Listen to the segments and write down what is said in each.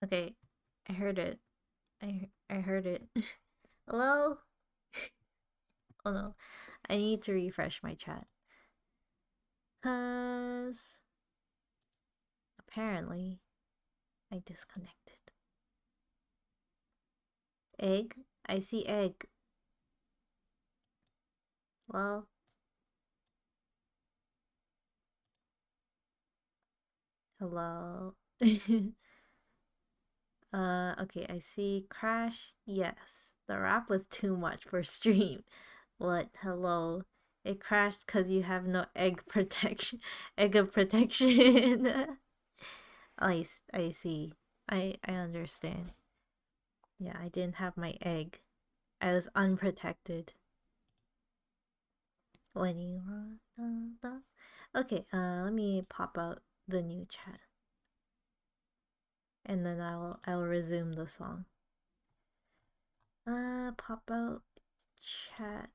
Okay, I heard it. I heard it. Hello? Oh no. I need to refresh my chat. Cause apparently I disconnected. Egg? I see egg. Well, hello. Okay, I see crash. Yes. The rap was too much for stream. What? Hello. It crashed because you have no egg protection. Egg of protection. I see. I understand. Yeah, I didn't have my egg. I was unprotected when you were. Okay, let me pop out the new chat and then I'll resume the song. Pop out chat.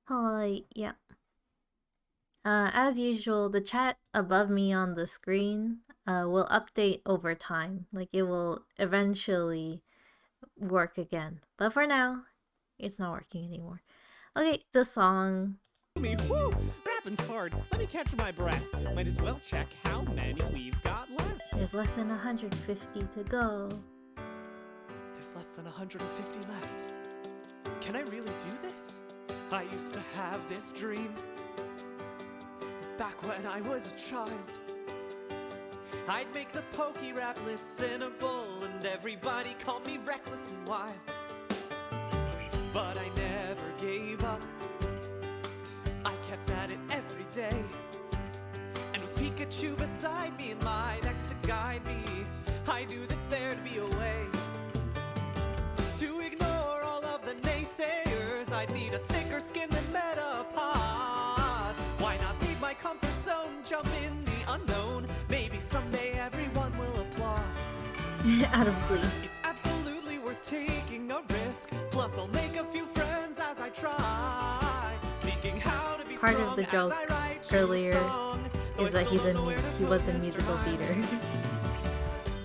Hi, yeah. As usual, the chat above me on the screen will update over time. Like it will eventually work again. But for now, it's not working anymore. Okay, the song. Woo! Rapping's hard. Let me catch my breath. Might as well check how many we've got left. There's less than 150 to go. There's less than 150 left. Can I really do this? I used to have this dream back when I was a child. I'd make the pokey rap listenable, and everybody called me reckless and wild. But I never gave up. I kept at it every day. And with Pikachu beside me and my next to guide me, I knew that there'd be a way to ignore all of the naysayers. I'd need a thicker skin than Metapod. Why not leave my comfort zone, jump in the unknown? Maybe someday everyone will applaud. Out of Glee. It's absolutely worth taking a risk. Plus I'll make a few friends as I try. Seeking how to be Part of the joke earlier is that he was in musical theater.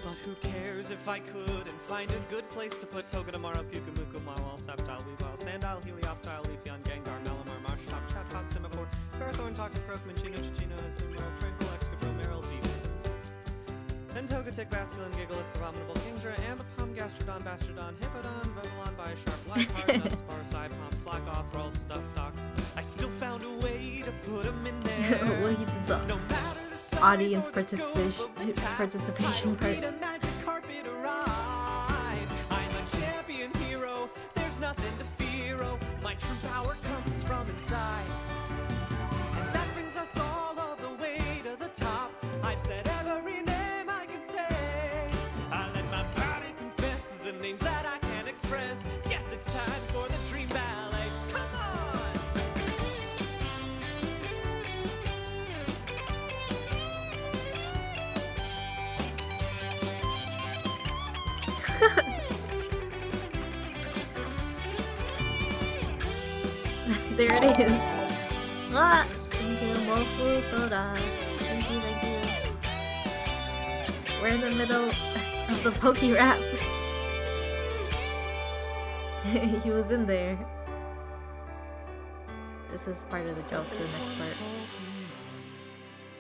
But who cares if I could and find a good place to put Togedemaru, Pyukumuku, Marwal, Sceptile, Weavile, Sandile, Helioptile, Leafeon, Gengar, Malamar, Marshtop, Chatot, Simipour, Ferrothorn, Toxicroak, Minchino, Chichino, Cineral, Tranquil, Excadrill, Meryl, Beaver. And Togetic, Basculin, Gigalith, Abominable, Kingdra, Ambipom, Gastrodon, Bastrodon, Hippodon, Vivillon, Biosharp, Lightheart, Dunsparce, Psypom, Slackoth, Ralts, Dustox. I still found a way to put them in there. Wait, the No matter the size audience or the scope of the task, participation I part. don't need a magic carpet to ride. I'm a champion hero. There's nothing to fear. Oh, my true power comes from inside. And that brings us all the way to the top. I've said every name I can say. I let my body confess the names that I can't express. Yes, it's time for the Dream Ballet. Come on! There it is. Ah! Thank you, Mofu Soda. Thank you, thank you. We're in the middle of the Poke Rap. He was in there. This is part of the joke, the next part.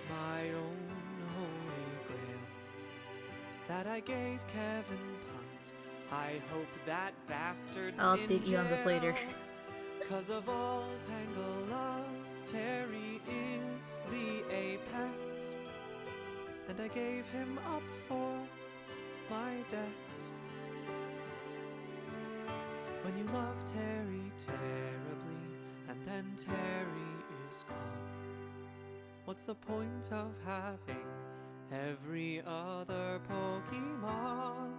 My own holy grail that I gave Kevin Punt. I hope that bastard's I'll update you on this later. Cause of all Tanglers, Terry is the apex. And I gave him up for my debts. When you love Terry terribly, and then Terry is gone, what's the point of having every other Pokemon?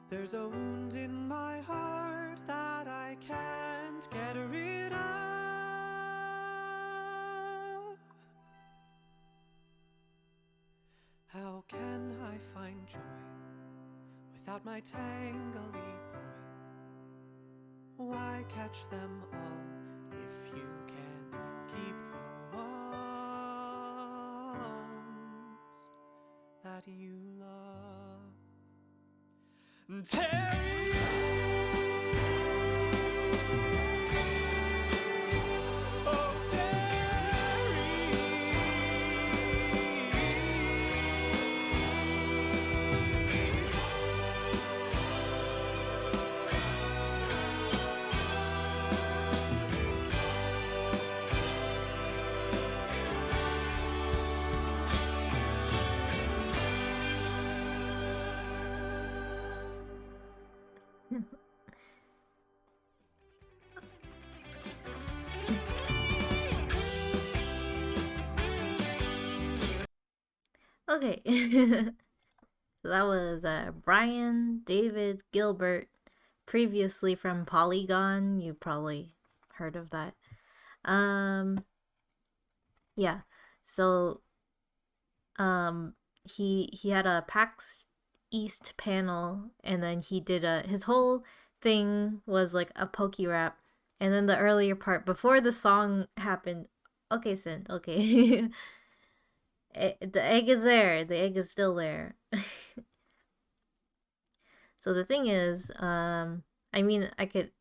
There's a wound in my heart that I can't get rid of. How can I find joy without my Tangly boy? Why catch them all if you can't keep the one? that you love. Terry, oh Okay. So that was Brian David Gilbert, previously from Polygon. You probably heard of that. Yeah. So he had a PAX East panel, and then he did his whole thing was like a pokey rap, and then the earlier part before the song happened. Okay, Sin. Okay. The egg is there. The egg is still there. So the thing is, I mean, I could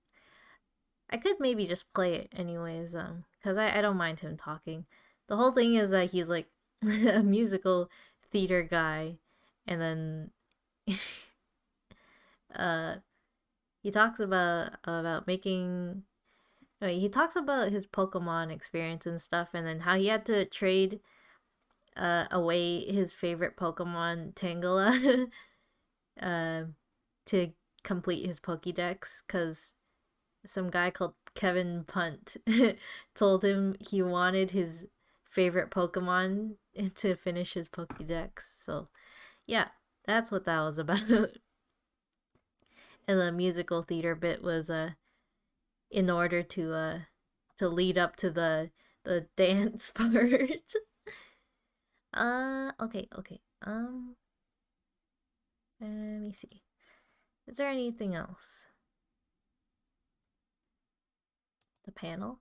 maybe just play it anyways, cause I don't mind him talking. The whole thing is that he's like a musical theater guy, and then uh, he talks about making. He talks about his Pokemon experience and stuff, and then how he had to trade away his favorite Pokemon Tangela uh, to complete his Pokédex, because some guy called Kevin Punt told him he wanted his favorite Pokemon to finish his Pokédex. So, yeah, that's what that was about. And the musical theater bit was in order to lead up to the dance part. Okay. Let me see. Is there anything else? The panel?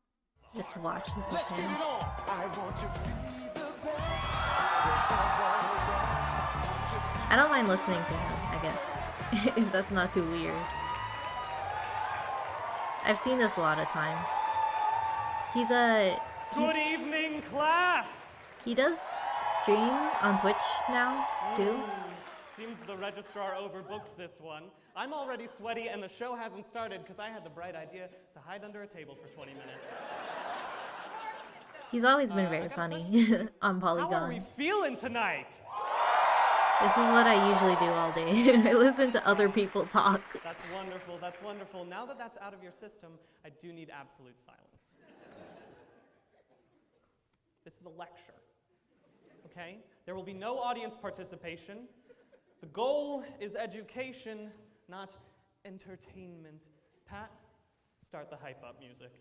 Just watch the let's panel. get it on. I want to be the best. I don't mind listening to him, I guess. If that's not too weird. I've seen this a lot of times. He's Good evening, class! he does stream on Twitch now too. Seems the registrar overbooked this one. I'm already sweaty and the show hasn't started because I had the bright idea to hide under a table for 20 minutes. He's always been very funny on How are we Polygon. feeling tonight? This is what I usually do all day. I listen to other people talk. That's wonderful, that's wonderful. Now that that's out of your system, I do need absolute silence. This is a lecture, okay? There will be no audience participation. The goal is education, not entertainment. Pat, start the hype up music.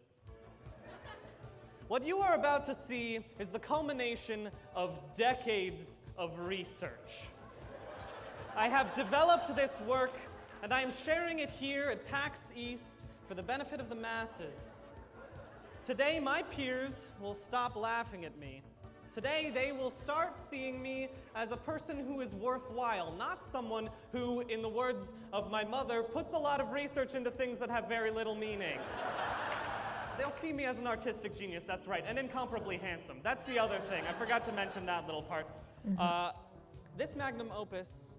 What you are about to see is the culmination of decades of research. I have developed this work, and I am sharing it here at PAX East for the benefit of the masses. Today, my peers will stop laughing at me. Today, they will start seeing me as a person who is worthwhile, not someone who, in the words of my mother, puts a lot of research into things that have very little meaning. They'll see me as an artistic genius, that's right, and incomparably handsome. That's the other thing. I forgot to mention that little part. This magnum opus,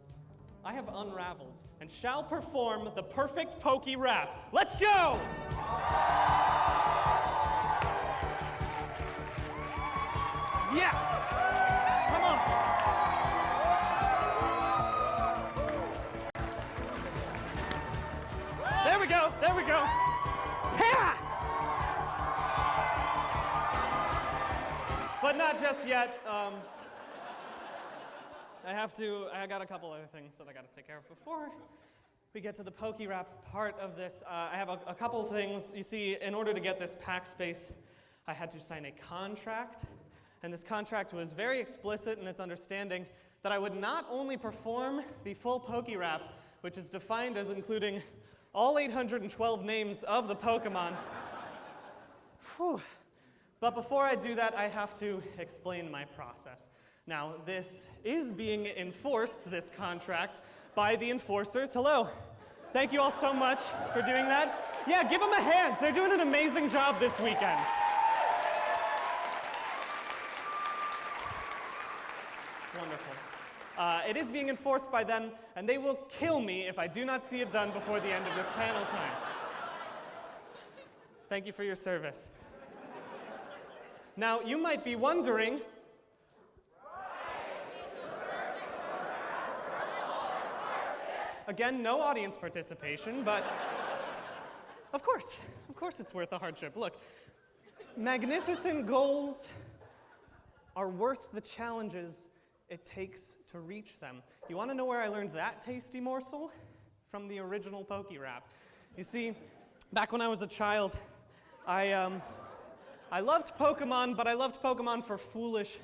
I have unraveled and shall perform the perfect pokey rap. Let's go! Yes! Come on! There we go, there we go. Ha! But not just yet. I got a couple other things that I gotta take care of before we get to the pokey rap part of this. I have a couple things. You see, in order to get this pack space, I had to sign a contract. And this contract was very explicit in its understanding that I would not only perform the full pokey rap, which is defined as including all 812 names of the Pokemon. Whew. But before I do that, I have to explain my process. Now, this is being enforced, this contract, by the enforcers. Hello. Thank you all so much for doing that. Yeah, give them a hand. They're doing an amazing job this weekend. It's wonderful. It is being enforced by them, and they will kill me if I do not see it done before the end of this panel time. Thank you for your service. Now, you might be wondering, again, no audience participation, but of course it's worth the hardship. Look, magnificent goals are worth the challenges it takes to reach them. You want to know where I learned that tasty morsel? From the original Pokerap. You see, back when I was a child, I loved Pokemon, but I loved Pokemon for foolish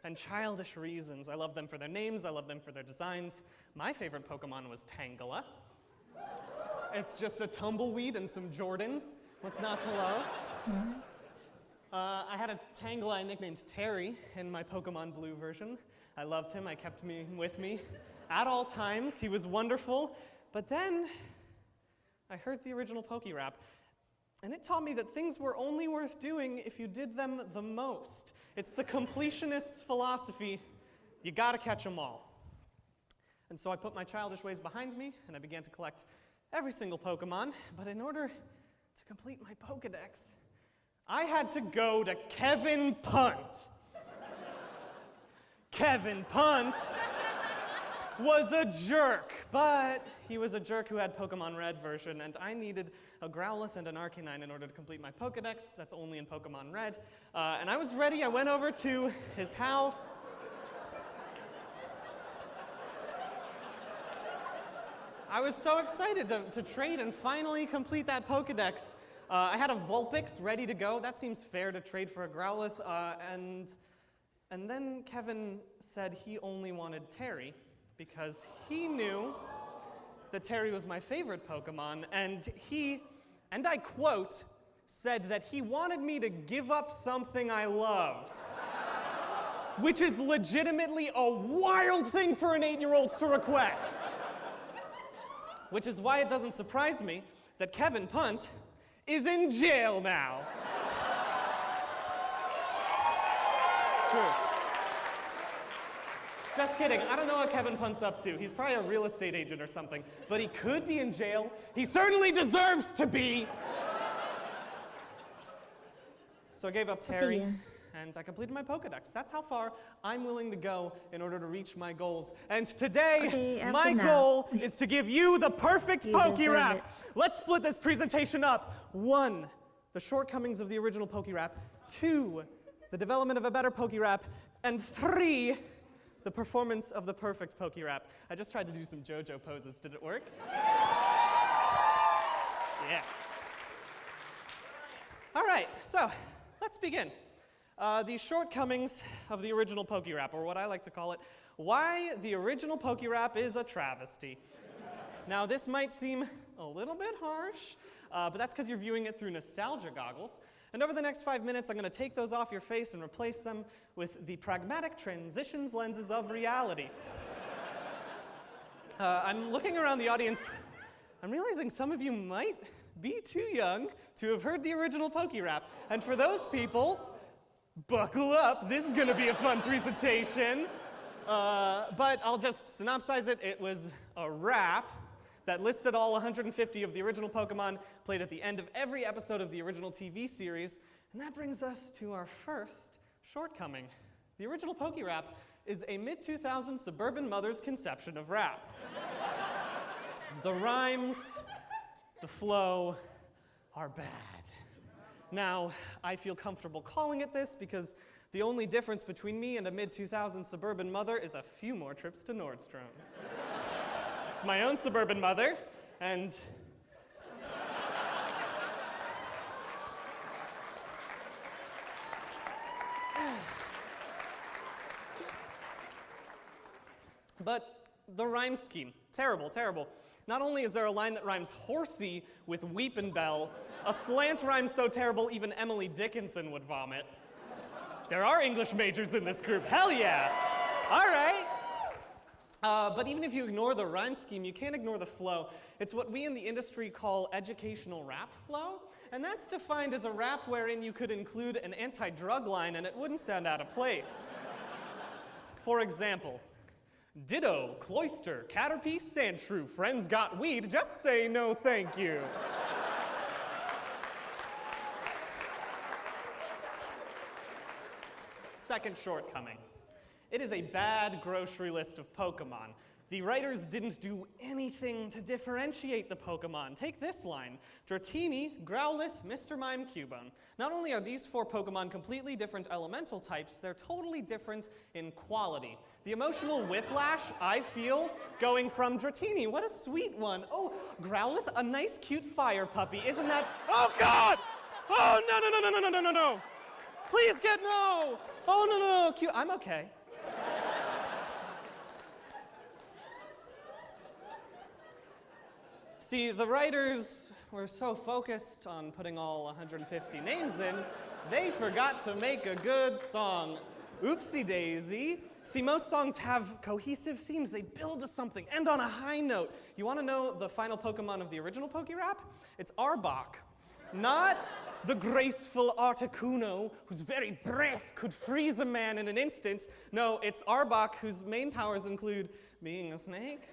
and childish reasons. I loved them for their names, I loved them for their designs. My favorite Pokemon was Tangela. It's just a tumbleweed and some Jordans. What's not to love? I had a Tangela I nicknamed Terry in my Pokemon Blue version. I loved him, I kept him with me at all times. He was wonderful. But then I heard the original Pokerap, and it taught me that things were only worth doing if you did them the most. It's the completionist's philosophy, you gotta catch them all. And so I put my childish ways behind me, and I began to collect every single Pokemon, but in order to complete my Pokedex, I had to go to Kevin Punt. Kevin Punt was a jerk, but he was a jerk who had Pokemon Red version, and I needed a Growlithe and an Arcanine in order to complete my Pokedex. That's only in Pokemon Red. And I was ready. I went over to his house. I was so excited to trade and finally complete that Pokedex. I had a Vulpix ready to go. That seems fair to trade for a Growlithe. And then Kevin said he only wanted Terry because he knew that Terry was my favorite Pokemon, and he, and I quote, said that he wanted me to give up something I loved. Which is legitimately a wild thing for an 8-year-old to request. Which is why it doesn't surprise me that Kevin Punt is in jail now. It's true. Just kidding. I don't know what Kevin Punt's up to. He's probably a real estate agent or something. But he could be in jail. He certainly deserves to be. So I gave up Terry, and I completed my Pokedex. That's how far I'm willing to go in order to reach my goals. And today, my goal is to give you the perfect Pokerap. Let's split this presentation up. 1, the shortcomings of the original Pokerap. 2, the development of a better Pokerap. And 3, the performance of the perfect Pokerap. I just tried to do some JoJo poses. Did it work? Yeah. All right, so let's begin. The shortcomings of the original Pokerap, or what I like to call it, why the original Pokerap is a travesty. Now, this might seem a little bit harsh, but that's because you're viewing it through nostalgia goggles. And over the next 5 minutes, I'm going to take those off your face and replace them with the pragmatic transitions lenses of reality. I'm looking around the audience. I'm realizing some of you might be too young to have heard the original Pokerap. And for those people, buckle up. This is going to be a fun presentation. But I'll just synopsize it. It was a rap that listed all 150 of the original Pokemon played at the end of every episode of the original TV series. And that brings us to our first shortcoming. The original Pokerap is a mid-2000s suburban mother's conception of rap. The rhymes, the flow are bad. Now, I feel comfortable calling it this because the only difference between me and a mid-2000s suburban mother is a few more trips to Nordstrom's. It's my own suburban mother, and but the rhyme scheme, terrible, terrible. Not only is there a line that rhymes horsey with weepin' bell, a slant rhyme so terrible even Emily Dickinson would vomit. There are English majors in this group. Hell yeah. All right. But even if you ignore the rhyme scheme, you can't ignore the flow. It's what we in the industry call educational rap flow. And that's defined as a rap wherein you could include an anti-drug line and it wouldn't sound out of place. For example, ditto, cloister, caterpie, sandshrew, friends got weed, just say no thank you. Second shortcoming. It is a bad grocery list of Pokemon. The writers didn't do anything to differentiate the Pokemon. Take this line: Dratini, Growlithe, Mr. Mime, Cubone. Not only are these 4 Pokemon completely different elemental types, they're totally different in quality. The emotional whiplash I feel going from Dratini, what a sweet one. Oh, Growlithe, a nice cute fire puppy. Isn't that, oh God! Oh, no, no, no, no, no, no, no, no. Please get no. Oh, no, no, no, cute, I'm okay. See, the writers were so focused on putting all 150 names in, they forgot to make a good song. Oopsie daisy. See, most songs have cohesive themes. They build to something, end on a high note. You want to know the final Pokemon of the original Pokérap? It's Arbok. Not the graceful Articuno, whose very breath could freeze a man in an instant. No, it's Arbok, whose main powers include being a snake.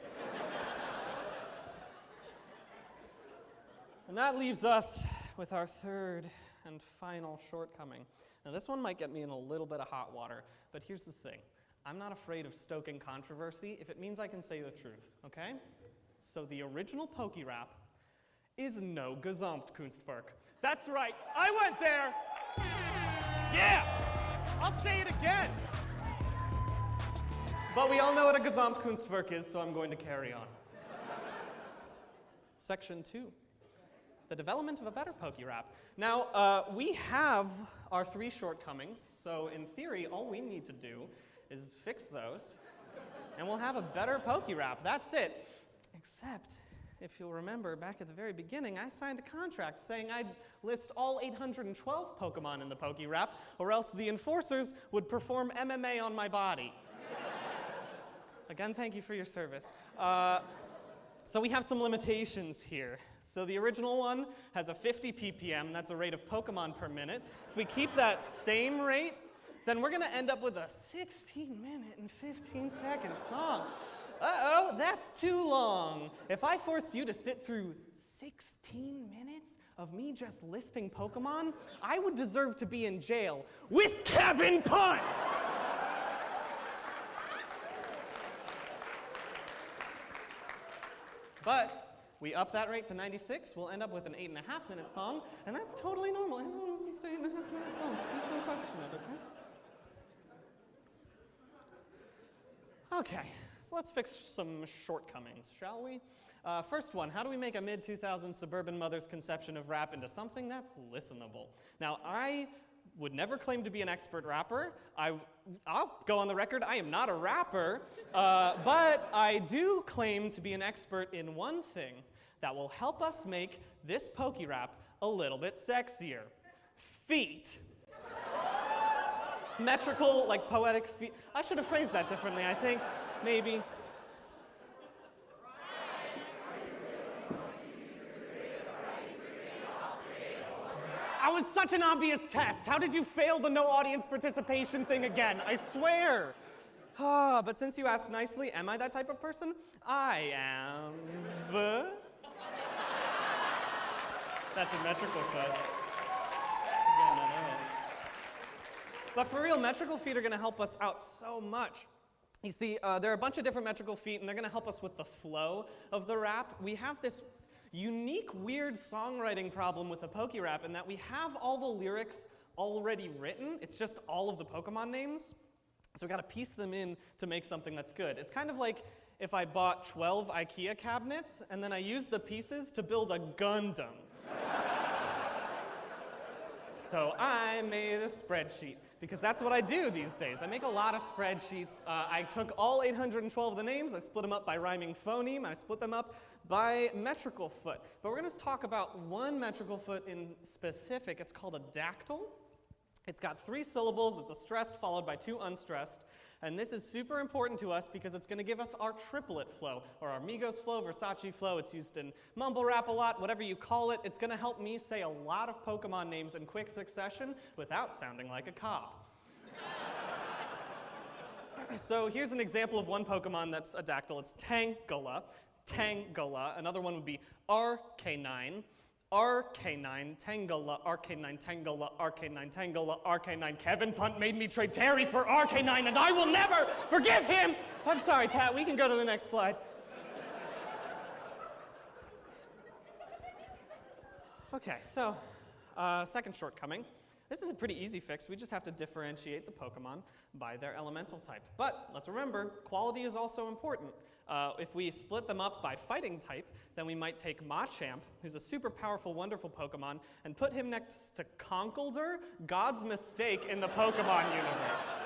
And that leaves us with our third and final shortcoming. Now, this one might get me in a little bit of hot water, but here's the thing. I'm not afraid of stoking controversy if it means I can say the truth, okay? So the original Pokérap is no Gesamtkunstwerk. That's right, I went there! Yeah! I'll say it again! But we all know what a Gesamtkunstwerk is, so I'm going to carry on. Section 2. The development of a better Pokérap. Now, we have our 3 shortcomings, so in theory, all we need to do is fix those, and we'll have a better Pokérap. That's it. Except, if you'll remember, back at the very beginning, I signed a contract saying I'd list all 812 Pokemon in the Pokérap, or else the enforcers would perform MMA on my body. Again, thank you for your service. So we have some limitations here. So the original one has a 50 ppm, that's a rate of Pokemon per minute. If we keep that same rate, then we're gonna end up with a 16-minute and 15-second song. Uh-oh, that's too long. If I forced you to sit through 16 minutes of me just listing Pokemon, I would deserve to be in jail with Kevin Puns! But we up that rate to 96, we'll end up with an 8.5-minute song, and that's totally normal. Everyone listens to 8.5-minute songs. Please don't question it, okay? Okay, so let's fix some shortcomings, shall we? First one, how do we make a mid-2000s suburban mother's conception of rap into something that's listenable? Now, I would never claim to be an expert rapper. I'll go on the record, I am not a rapper, but I do claim to be an expert in one thing that will help us make this Pokérap a little bit sexier. Feet. Metrical, like poetic feet. I should have phrased that differently, I think, maybe. That was such an obvious test. How did you fail the no audience participation thing again? I swear. But since you asked nicely, am I that type of person? I am. That's a metrical foot. Yeah, no. But for real, metrical feet are gonna help us out so much. You see, there are a bunch of different metrical feet, and they're gonna help us with the flow of the rap. We have this unique, weird songwriting problem with the Pokérap in that we have all the lyrics already written. It's just all of the Pokemon names. So we gotta piece them in to make something that's good. It's kind of like if I bought 12 IKEA cabinets and then I used the pieces to build a Gundam. So I made a spreadsheet, because that's what I do these days. I make a lot of spreadsheets. I took all 812 of the names, I split them up by rhyming phoneme, I split them up by metrical foot. But we're gonna talk about one metrical foot in specific. It's called a dactyl. It's got 3 syllables, it's a stressed followed by 2 unstressed, and this is super important to us because it's going to give us our triplet flow, or our Migos flow, Versace flow. It's used in mumble rap a lot, whatever you call it. It's going to help me say a lot of Pokemon names in quick succession without sounding like a cop. So here's an example of one Pokemon that's a Dactyl. It's Tangela. Tangela. Another one would be Arcanine. Arcanine, Tangela, Arcanine, Tangela, Arcanine, Tangela, Arcanine. Kevin Punt made me trade Terry for Arcanine, and I will never forgive him! I'm sorry, Pat, we can go to the next slide. Okay, so, second shortcoming. This is a pretty easy fix. We just have to differentiate the Pokemon by their elemental type. But let's remember, quality is also important. If we split them up by fighting type, then we might take Machamp, who's a super powerful, wonderful Pokemon, and put him next to Conkeldurr, God's mistake in the Pokemon universe.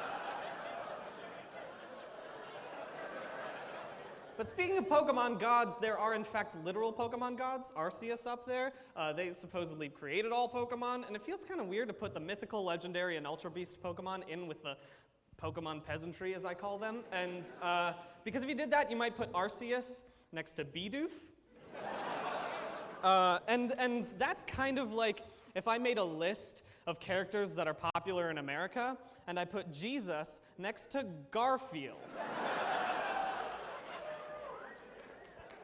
But speaking of Pokemon gods, there are in fact literal Pokemon gods. Arceus up there. They supposedly created all Pokemon, and it feels kind of weird to put the mythical, legendary, and Ultra Beast Pokemon in with the Pokemon peasantry, as I call them. And because if you did that, you might put Arceus next to Bidoof. And that's kind of like if I made a list of characters that are popular in America, and I put Jesus next to Garfield.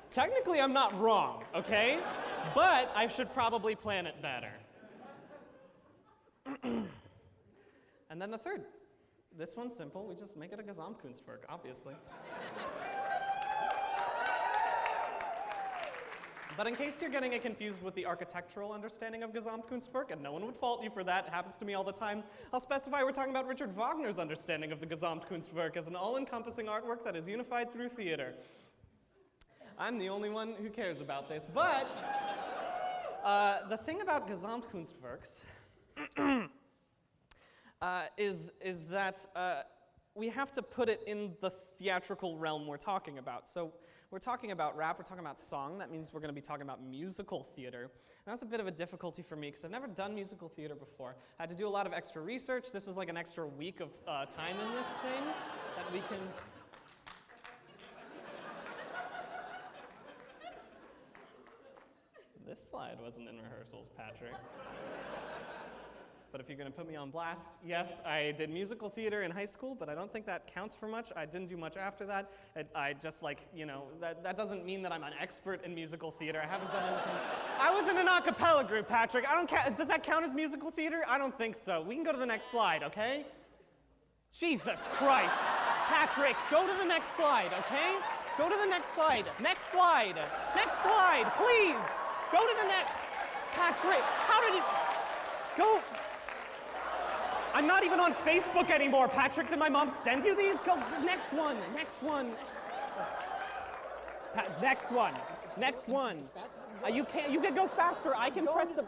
Technically, I'm not wrong, okay? But I should probably plan it better. And then the third. This one's simple. We just make it a Gesamtkunstwerk, obviously. But in case you're getting it confused with the architectural understanding of Gesamtkunstwerk, and no one would fault you for that, it happens to me all the time, I'll specify we're talking about Richard Wagner's understanding of the Gesamtkunstwerk as an all-encompassing artwork that is unified through theater. I'm the only one who cares about this, but the thing about Gesamtkunstwerks is that we have to put it in the theatrical realm we're talking about. So we're talking about rap, we're talking about song. That means we're going to be talking about musical theater. And that's a bit of a difficulty for me because I've never done musical theater before. I had to do a lot of extra research. This was like an extra week of time in this thing that we can... This slide wasn't in rehearsals, Patrick. But if you're going to put me on blast, yes, I did musical theater in high school, but I don't think that counts for much. I didn't do much after that. I just that doesn't mean that I'm an expert in musical theater. I haven't done anything. I was in an a cappella group, Patrick. Does that count as musical theater? I don't think so. We can go to the next slide, okay? Jesus Christ. Patrick, go to the next slide, okay? Go to the next slide. Next slide. Next slide, please. Go to the next. Patrick, how did you... Go... I'm not even on Facebook anymore, Patrick. Did my mom send you these? Go, next one, next one. Next one, next one. You can go faster. I can press the...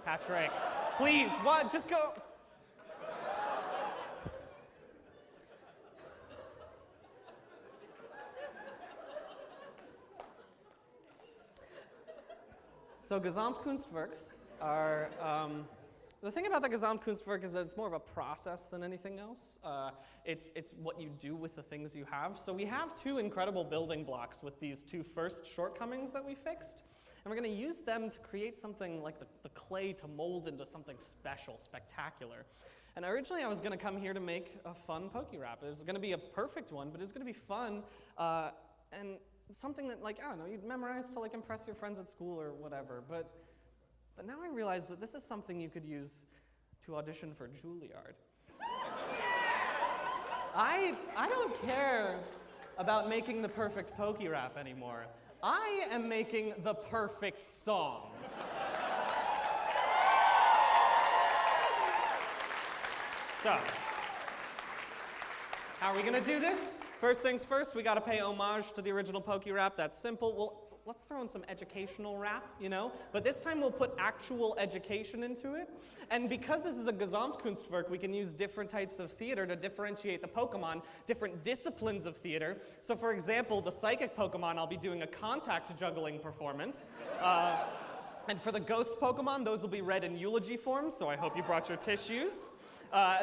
Patrick, please, what? Just go. So Gesamtkunstwerks are... The thing about the Gesamtkunstwerk is that it's more of a process than anything else. It's what you do with the things you have. So we have 2 incredible building blocks with these 2 first shortcomings that we fixed. And we're going to use them to create something like the clay to mold into something special, spectacular. And originally I was going to come here to make a fun Pokerap. It was going to be a perfect one, but it was going to be fun. And something that, like, I don't know, you'd memorize to like impress your friends at school or whatever. But now I realize that this is something you could use to audition for Juilliard. I don't care about making the perfect Pokerap anymore. I am making the perfect song. So, how are we gonna do this? First things first, we gotta pay homage to the original Pokerap. That's simple. Well, let's throw in some educational rap, you know? But this time we'll put actual education into it. And because this is a Gesamtkunstwerk, we can use different types of theater to differentiate the Pokemon, different disciplines of theater. So for example, the psychic Pokemon, I'll be doing a contact juggling performance. And for the ghost Pokemon, those will be read in eulogy form, so I hope you brought your tissues.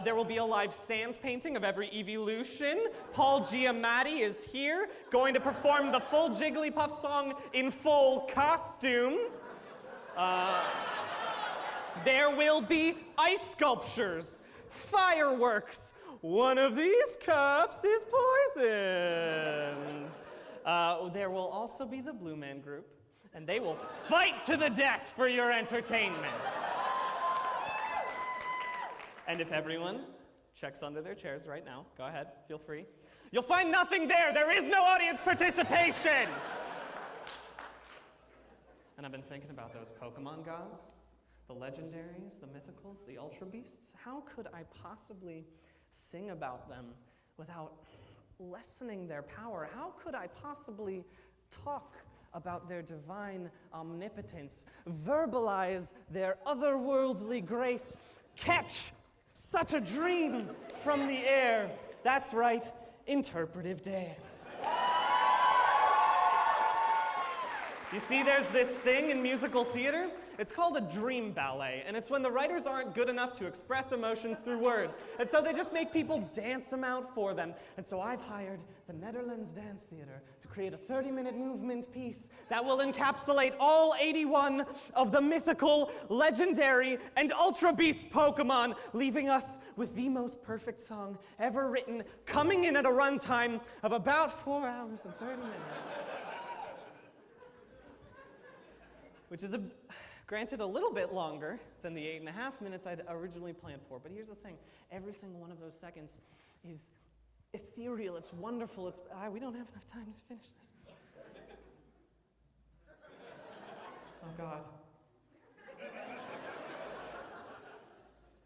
There will be a live sand painting of every evolution. Paul Giamatti is here, going to perform the full Jigglypuff song in full costume. There will be ice sculptures, fireworks. One of these cups is poisoned. There will also be the Blue Man Group, and they will fight to the death for your entertainment. And if everyone checks under their chairs right now, go ahead, feel free. You'll find nothing there. There is no audience participation. And I've been thinking about those Pokemon gods, the legendaries, the mythicals, the Ultra Beasts. How could I possibly sing about them without lessening their power? How could I possibly talk about their divine omnipotence, verbalize their otherworldly grace, catch such a dream from the air? That's right, interpretive dance. You see, there's this thing in musical theater. It's called a dream ballet, and it's when the writers aren't good enough to express emotions through words, and so they just make people dance them out for them. And so I've hired the Netherlands Dance Theater to create a 30-minute movement piece that will encapsulate all 81 of the mythical, legendary, and Ultra Beast Pokemon, leaving us with the most perfect song ever written, coming in at a runtime of about 4 hours and 30 minutes. Which is, granted, a little bit longer than the 8.5 minutes I'd originally planned for. But here's the thing. Every single one of those seconds is ethereal. It's wonderful. We don't have enough time to finish this. Oh, God.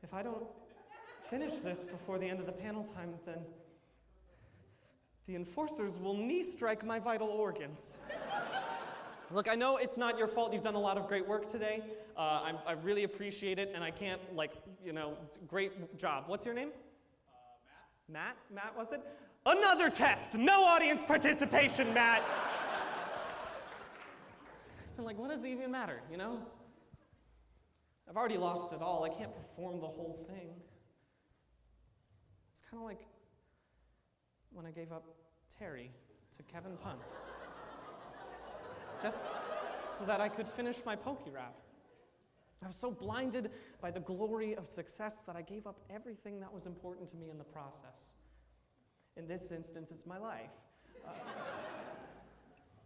If I don't finish this before the end of the panel time, then the enforcers will knee strike my vital organs. Look, I know it's not your fault. You've done a lot of great work today. I really appreciate it, and I can't, great job. What's your name? Matt. Matt, was it? Another test! No audience participation, Matt! And what does it even matter, you know? I've already lost it all. I can't perform the whole thing. It's kind of like when I gave up Terry to Kevin Punt. Just so that I could finish my Poke-Rap. I was so blinded by the glory of success that I gave up everything that was important to me in the process. In this instance, it's my life.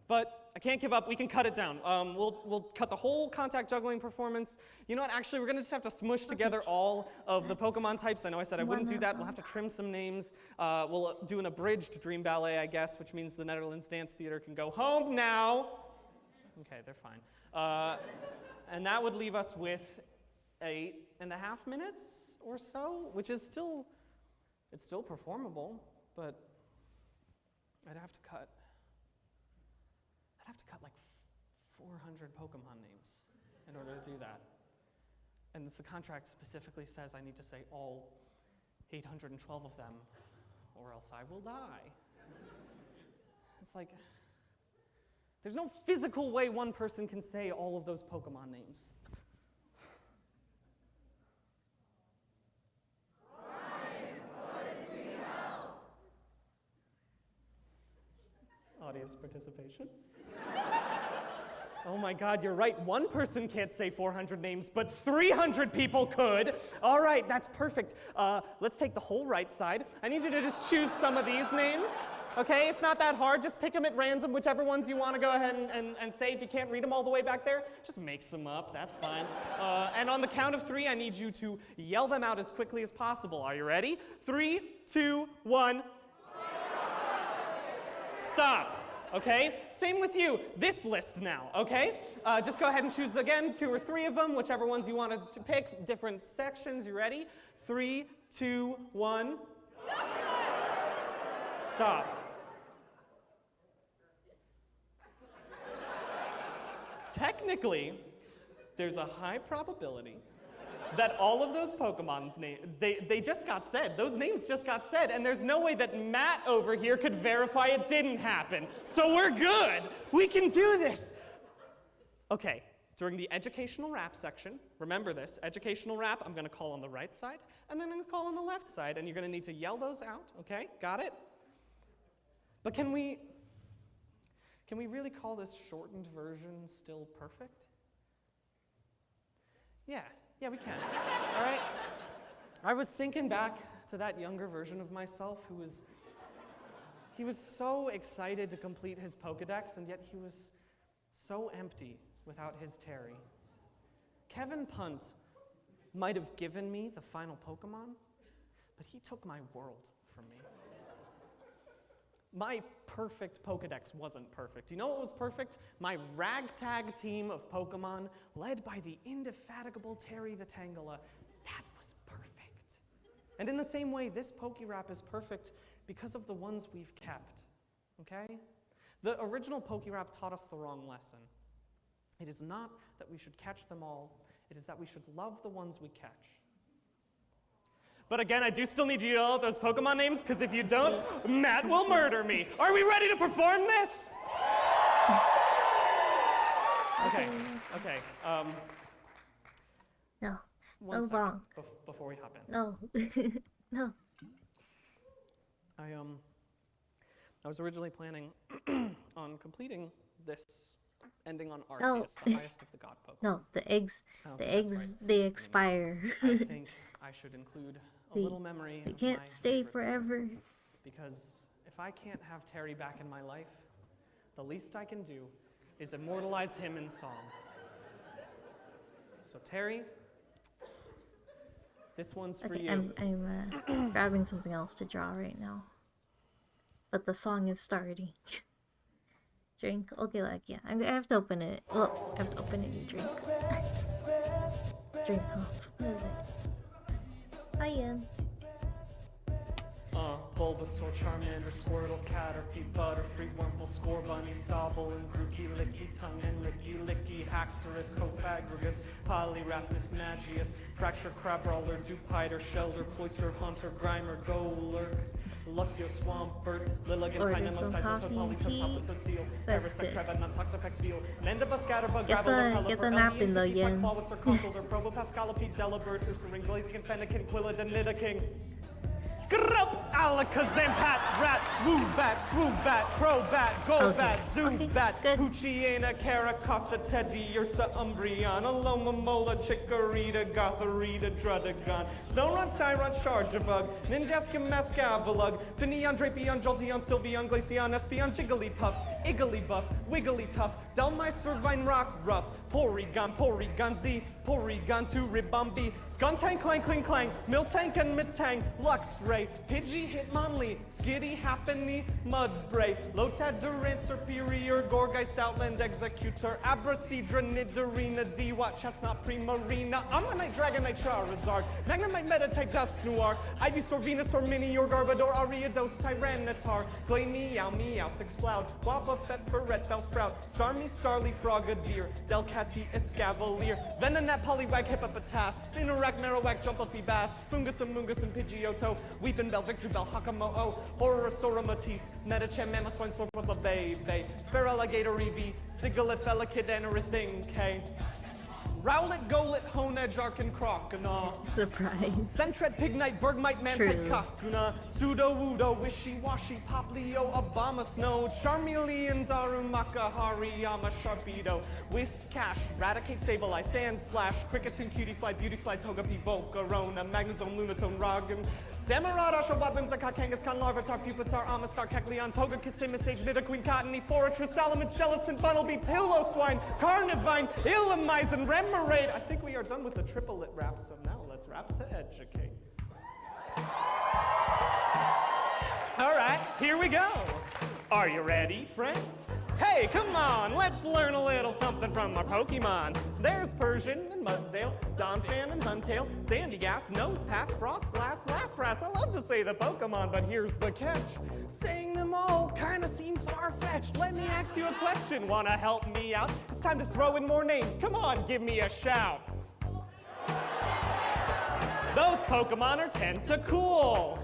But I can't give up. We can cut it down. We'll cut the whole contact juggling performance. You know what? Actually, we're going to just have to smush together all of the Pokemon types. I know I said I wouldn't do that. We'll have to trim some names. We'll do an abridged Dream Ballet, I guess, which means the Netherlands Dance Theater can go home now. Okay, they're fine. And that would leave us with 8.5 minutes or so, which is still performable, but I'd have to cut 400 Pokemon names in order to do that. And the contract specifically says I need to say all 812 of them, or else I will die. It's like, there's no physical way one person can say all of those Pokemon names. Ryan, would we help? Audience participation. Oh my God, you're right. One person can't say 400 names, but 300 people could. All right, that's perfect. Let's take the whole right side. I need you to just choose some of these names. Okay, it's not that hard. Just pick them at random, whichever ones you want to go ahead and say. If you can't read them all the way back there, just make some up. That's fine. And on the count of 3, I need you to yell them out as quickly as possible. Are you ready? 3, 2, 1. Stop. Okay? Same with you. This list now, okay? Just go ahead and choose again 2 or 3 of them, whichever ones you wanted to pick. Different sections. You ready? 3, 2, 1. Stop. Technically, there's a high probability that all of those Pokemon's names, they just got said. Those names just got said, and there's no way that Matt over here could verify it didn't happen. So we're good. We can do this. Okay, During the educational rap section, remember this, educational rap, I'm going to call on the right side, and then I'm going to call on the left side, and you're going to need to yell those out, okay? Got it? But can we really call this shortened version still perfect? Yeah, we can. All right? I was thinking back to that younger version of myself he was so excited to complete his Pokedex, and yet he was so empty without his Terry. Kevin Punt might have given me the final Pokemon, but he took my world from me. My perfect Pokedex wasn't perfect. You know what was perfect? My ragtag team of Pokemon, led by the indefatigable Terry the Tangela. That was perfect. And in the same way, this PokeRap is perfect because of the ones we've kept, okay? The original PokeRap taught us the wrong lesson. It is not that we should catch them all, it is that we should love the ones we catch. But again, I do still need you to know those Pokemon names, because if you don't, Matt will murder me. Are we ready to perform this? Okay. No. One No, second wrong. Before we hop in. No. No. I was originally planning on completing this, ending on Arceus, No. the highest of the god Pokemon. No, the eggs, Oh, the that's eggs, right. they expire. I think I should include a They- little memory They of can't my stay favorite forever. Because if I can't have Terry back in my life, the least I can do is immortalize him in song. So Terry, this one's for Okay, you. I'm grabbing something else to draw right now. But the song is starting. Drink. Okay, like, yeah. I have to open it. Well, I have to open it and drink. Drink off. Hi, Ian. Bulbasaur, Charmander, Squirtle, Caterpie, Butterfree, Wurmple, Scorbunny, Sobble, and Grookey, Licky, Tongue, and Licky, Haxorus, Cofagrigus, Poliwrath, Mismagius, Fracture, Crabrawler, Dupiter, Shelter, Cloyster, Hunter, Grimer, Golurk, Luxio, Swampert, Lilligant, Order Tynamo, some Sizer, coffee and tea. Palpatine, Seal, That's Parasect, it. Trevenant, Toxapex, Feel, Mandibus, Scatterbug, Get Graveler, the Pelipper, nap in though, Elvian, Yen. Quawitzer, Conkeldurr, Probopascalopede, Delibird, Ursaring, Blaziken, Fennekin, Quilladin, Nidoking, Scrup, Alakazam, Rat, Woobat, Swoobat, Crobat, Golbat, Okay, Zubat, good. Poochiana, Caracosta, Teddy, Ursa, Umbreon, Alomomola, Chikorita, Gotharita, Drudagon, Snorunt, Tyrant, Charjabug, Ninjaska, Mascavalug, Finion, Drapion, Jolteon, Sylveon, Glaceon, Espeon, Jigglypuff, Igglybuff, Wigglytuff, Delmeister, Vine Rock, Ruff, Porygon Z, Porygon 2, Ribombee, Skuntank, Clang, Cling, Clang, Miltank and Mitang, Luxray, Pidgey, Hitmonlee, Skitty, Happiny, Mudbray, Lotad, Durant, Superior, Gorgeist, Outland, Executor, Abracedra, Nidorina, Dewat, Chestnut, Primarina, Ammonite, Dragonite, Charizard, Magnemite, Meditite, Dusknoir, Ivysaur, Venusaur, Minior, Garbodor, Ariados, Tyranitar, Clay, Meow, Meowth, Exploud, Wobbuffet, Ferret, Bellsprout, Starmie, Starly, Frogadier, Delcatty, Escavalier, Venonat, Poliwag, Hippopotas, Spinarak, Marowak, Jumpluffy Bass, Fungus, Amoongus, and Pidgeotto, Weepin' Bell, Victory Bell, Hakamo'o, Orosora, Matisse, Metachan, Mamoswine, Sorpapa, Baby, Feraligator, Eevee, Sigalith, Elekid, and everything, K. Rowlet, Golett, Honedge, Arcan, Croconaw. Surprise. Sentret, Pignite, Bergmite, Mantite, True. Kakuna, Pseudo-Wudo, Wishy-Washy, Poplio, Obama Snow, Charmeleon, Darumaka, Hariyama, Sharpedo, Whiscash, Raticate, Sableye, Sandslash, Cricketune, Cutiefly, Beautyfly, Togepi, Volcarona, Magnezone, Lunatone, Ragam, Samurott, Oshawott, Whimsicott, Kangaskhan, Larvitar, Pupitar, Amistar, Kecleon, Toga, Kissimmee, Sage, Nidoqueen, Cottony, Fortress, Salamence, Jellicent, Funnelby, Pillowswine, Carnivine, Illumise, Remoraid. I think we are done with the triplet rap, so now let's rap to educate. All right, here we go. Are you ready, friends? Hey, come on, let's learn a little something from our Pokemon. There's Persian and Mudsdale, Donphan and Huntail, Sandygast, Nosepass, Frostlass, Lapras. I love to say the Pokemon, but here's the catch. Saying them all kinda seems far-fetched. Let me ask you a question, wanna help me out? It's time to throw in more names. Come on, give me a shout. Those Pokemon are Tentacool.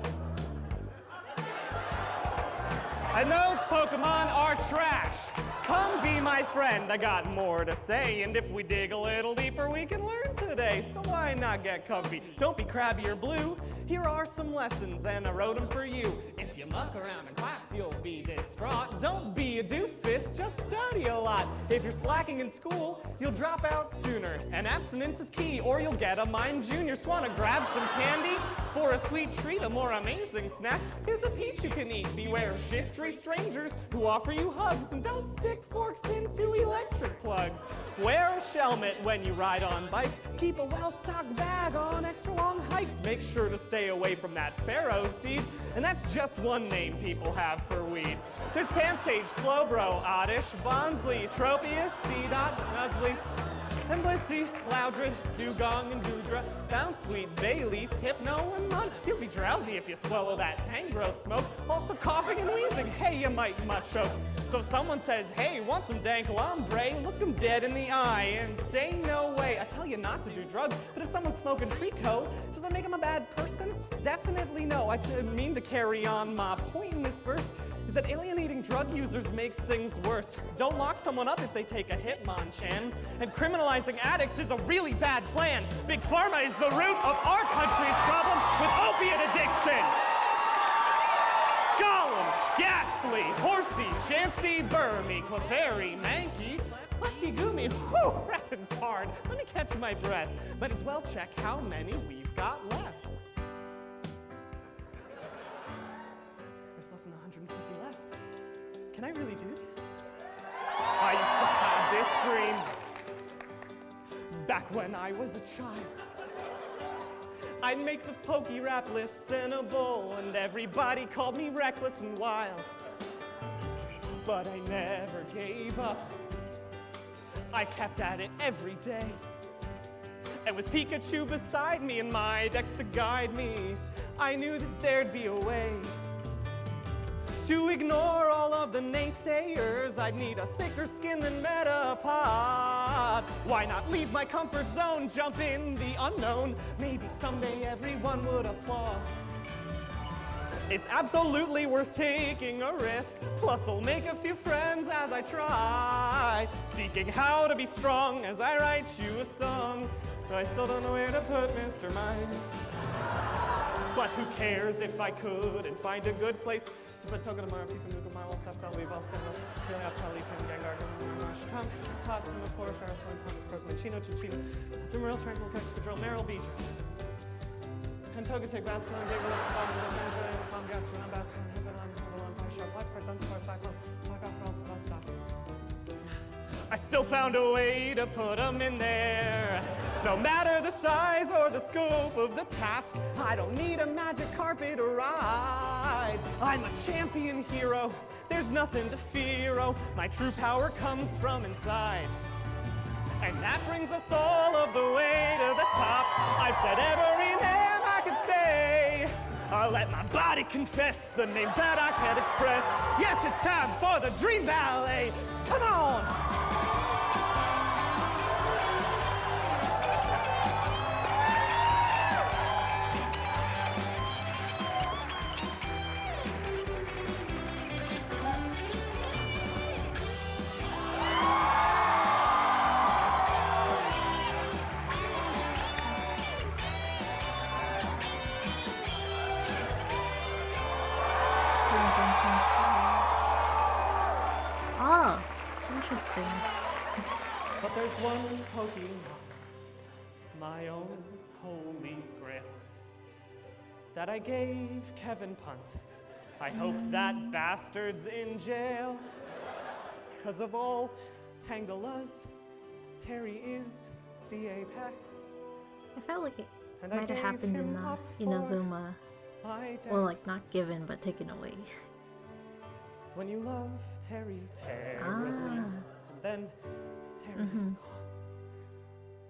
And those Pokemon are trash. come be my friend. I got more to say, and if we dig a little deeper, we can learn today. So why not get comfy? Don't be crabby or blue. Here are some lessons, and I wrote them for you. If you muck around in class, you'll be distraught. Don't be a doofus, just study a lot. If you're slacking in school, you'll drop out sooner. And abstinence is key, or you'll get a mime junior. So wanna grab some candy for a sweet treat, a more amazing snack? Here's a peach you can eat. Beware of shifty strangers who offer you hugs. And don't stick forks into electric plugs. Wear a helmet when you ride on bikes. Keep a well-stocked bag on extra long hikes. Make sure to stay away from that Pharaoh seed. And that's just one name people have for weed. There's Pansage, Slowbro, Oddish, Bonsley, Tropius, C-Dot, Nuzleaf, and Blissey, Loudred, Dugong, and Gudra, Bounsweet, Bayleaf, Hypno, and Mun. You'll be drowsy if you swallow that Tangrowth smoke. Also coughing and wheezing, hey, you might choke. So if someone says, hey, want some dank ombre, look them dead in the eye and say no way. I tell you not to do drugs, but if someone's smoking Trico, does that make them a bad person? Definitely no. I mean to carry on. My point in this verse is that alienating drug users makes things worse. Don't lock someone up if they take a Hitmonchan. And criminalizing addicts is a really bad plan. Big Pharma is the root of our country's problem with opiate addiction. Gollum, Ghastly, Horsey, Chansey, Burmy, Clefairy, Mankey, Lefty Goomy. Whew, rapping's hard. Let me catch my breath. Might as well check how many we've got left. There's less than 150 left. Can I really do this? I used to have this dream back when I was a child. I'd make the pokey rap listenable, and everybody called me reckless and wild. But I never gave up. I kept at it every day. And with Pikachu beside me and my decks to guide me, I knew that there'd be a way to ignore all of the naysayers. I'd need a thicker skin than Metapod. Why not leave my comfort zone, jump in the unknown? Maybe someday everyone would applaud. It's absolutely worth taking a risk. Plus I'll make a few friends as I try, seeking how to be strong as I write you a song. Though I still don't know where to put Mr. Mime. But who cares if I could and find a good place to put Toga tomorrow, people Nuka, Marvel, Seftal, Weave, Alcino, Helioptile, Leafin, Gengar, Tom, Tot, Singapore, Farafone, Pox, Brooklyn, Chino, Chinchino, Sumeril, Tranquil, Kex, Quadrille, Meryl, Beach, and Togetic, Basculin, Gabriel, Palm, Gastron, Ambassador, Hepidon, Hepidon, Pyshark, Blackbird, Dunstar, Cyclone, Slackoff, Stops. I still found a way to put them in there. No matter the size or the scope of the task, I don't need a magic carpet or ride. I'm a champion hero, there's nothing to fear, oh, my true power comes from inside. And that brings us all of the way to the top. I've said every name I could say. I'll let my body confess the names that I can't express. Yes, it's time for the Dream Ballet. Come on! Oh, interesting. But there's one Pokemon, my own holy grail, that I gave Kevin Punt. I hope that bastard's in jail. 'Cause of all Tangalas, Terry is the apex. I felt like it And I might have gave happened in him up Inazuma. My Well, like decks. not given, but taken away. When you love Terry terribly, and then Terry's gone.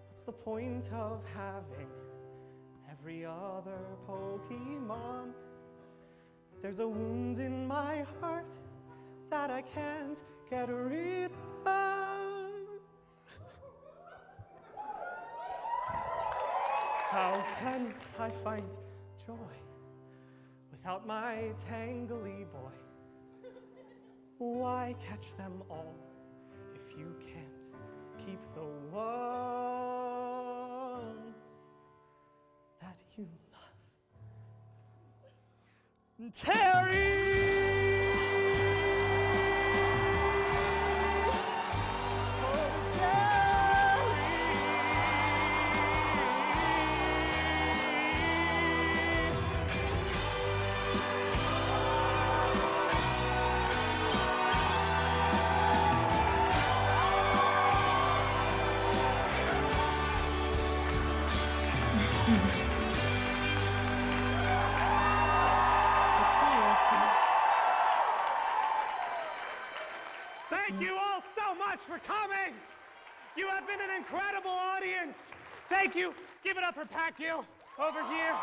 What's the point of having every other Pokemon? There's a wound in my heart that I can't get rid of. How can I find joy without my tangly boy? Why catch them all you can't keep the ones that you love. Terry! Thank you all so much for coming. You have been an incredible audience. Thank you. Give it up for Pat Gill over here.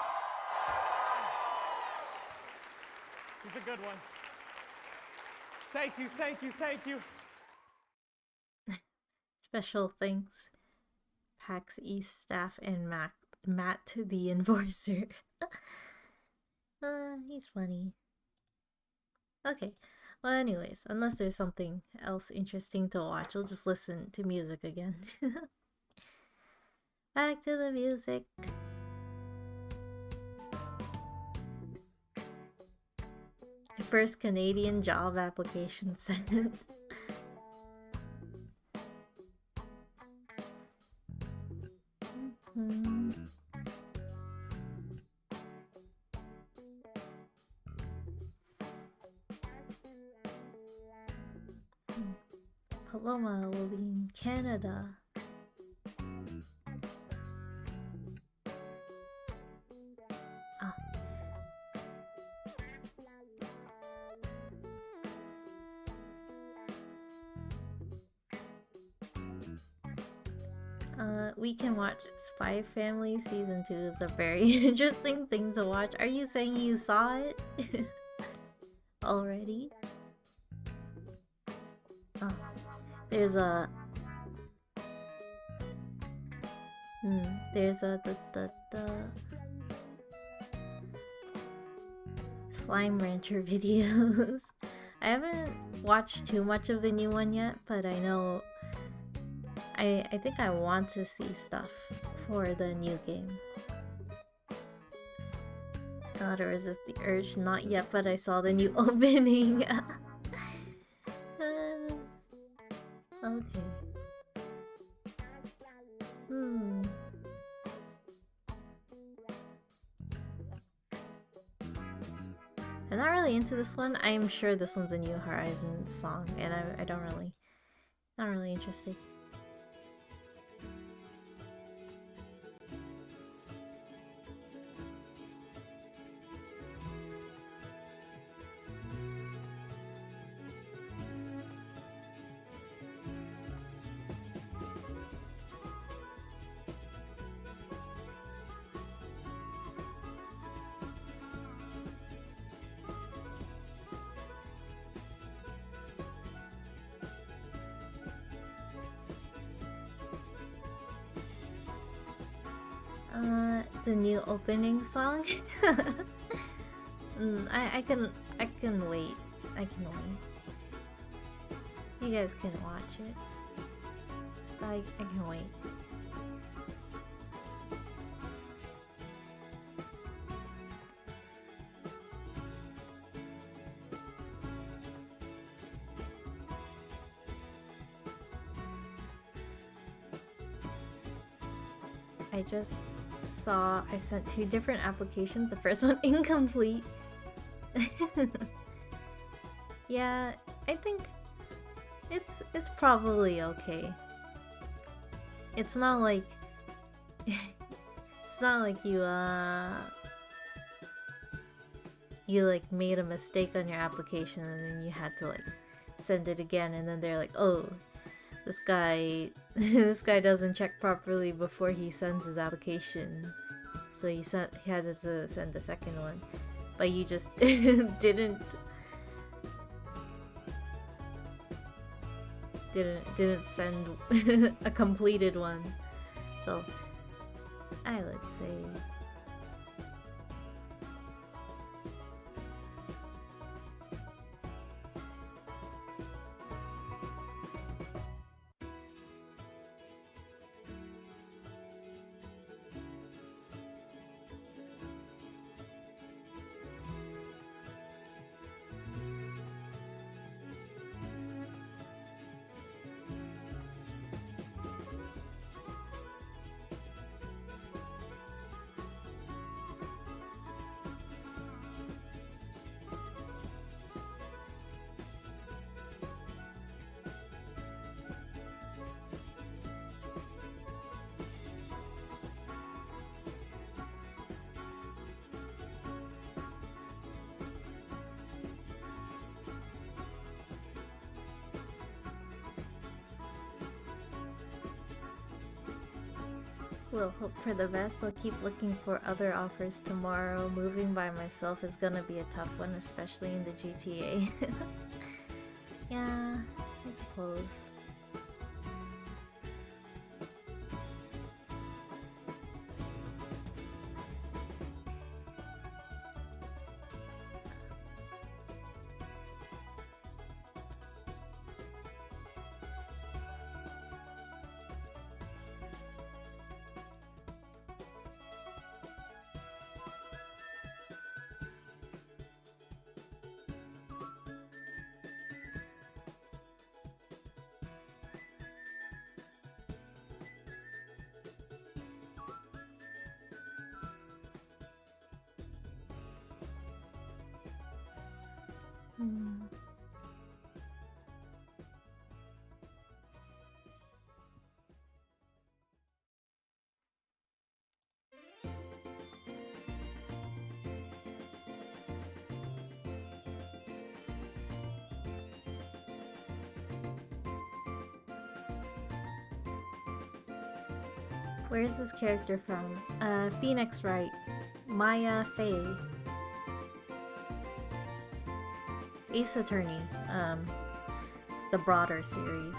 He's a good one. Thank you, thank you, thank you. Special thanks, PAX East staff and Matt the Enforcer. He's funny. Okay. Well, anyways, unless there's something else interesting to watch, we'll just listen to music again. Back to the music. First Canadian job application sent. Paloma will be in Canada. We can watch Spy Family Season 2 is a very interesting thing to watch. Are you saying you saw it already? Oh, there's a the Slime Rancher videos. I haven't watched too much of the new one yet, but I know I think I want to see stuff for the new game. How to resist the urge? Not yet, but I saw the new opening. Okay. I'm not really into this one. I'm sure this one's a New Horizons song, and I don't really, not really interested. The new opening song. I can wait. I can wait. You guys can watch it. I can wait. I just saw I sent 2 different applications. The first one incomplete. Yeah, I think it's probably okay. It's not like it's not like you like made a mistake on your application and then you had to like send it again, and then they're like, oh, this guy doesn't check properly before he sends his application, so he had to send the second one, but you just didn't send a completed one. So I would say We'll hope for the best. We'll keep looking for other offers tomorrow. Moving by myself is gonna be a tough one, especially in the GTA. Yeah, I suppose. Hmm. Where is this character from? Phoenix Wright. Maya Fey. Ace Attorney. The broader series.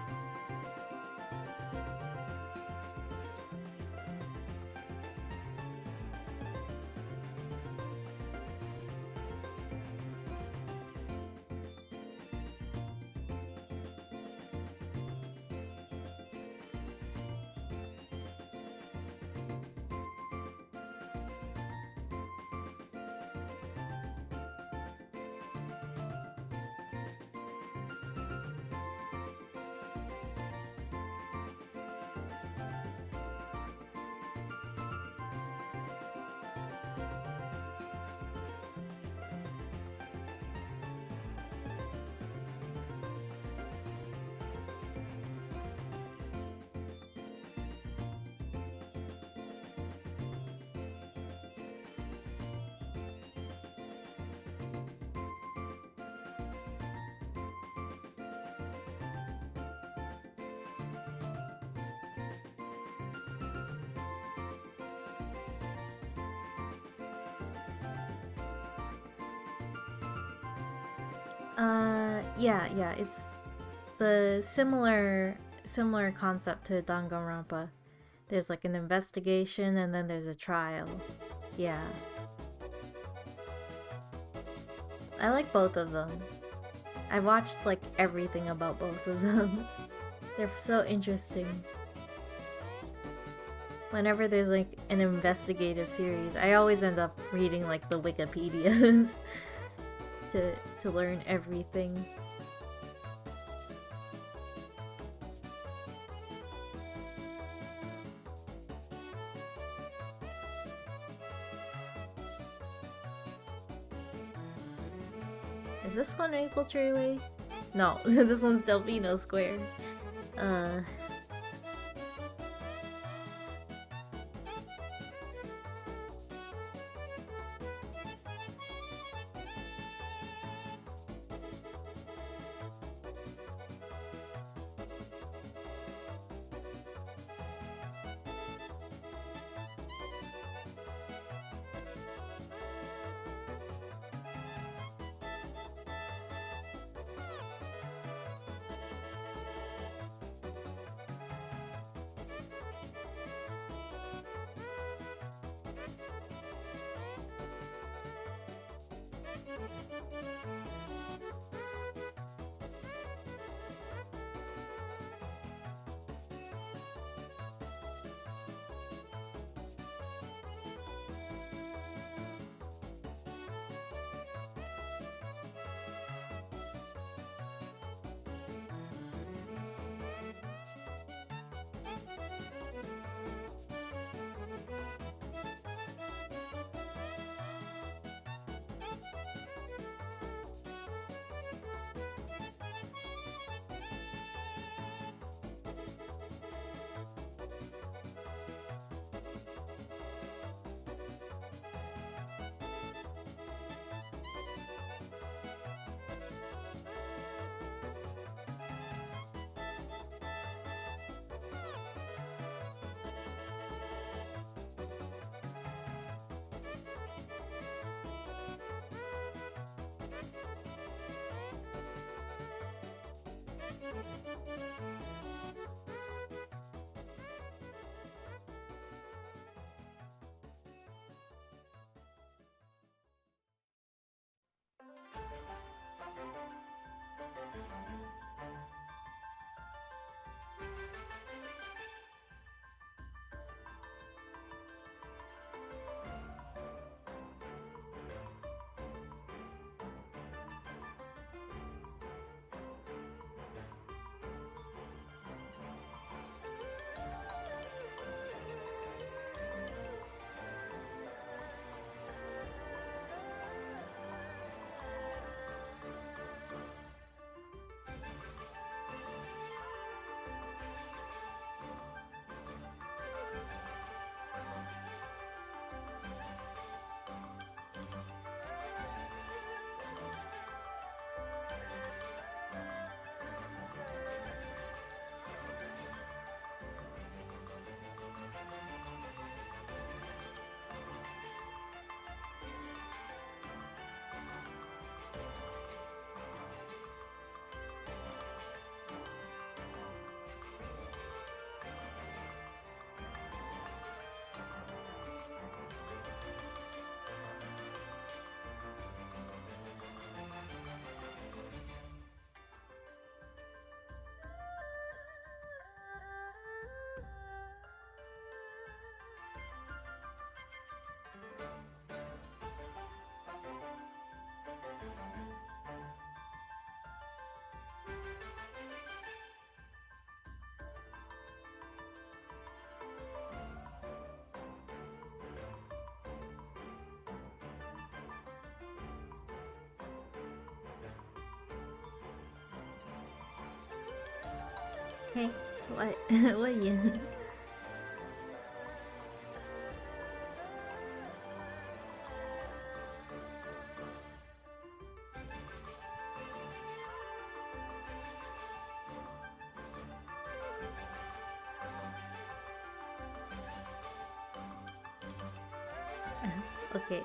Yeah, it's the similar concept to Danganronpa. There's like an investigation and then there's a trial. Yeah. I like both of them. I watched like everything about both of them. They're so interesting. Whenever there's like an investigative series, I always end up reading like the Wikipedias to learn everything. Is this one Maple Tree Way? No, this one's Delfino Square. Hey, what? What yin? Okay.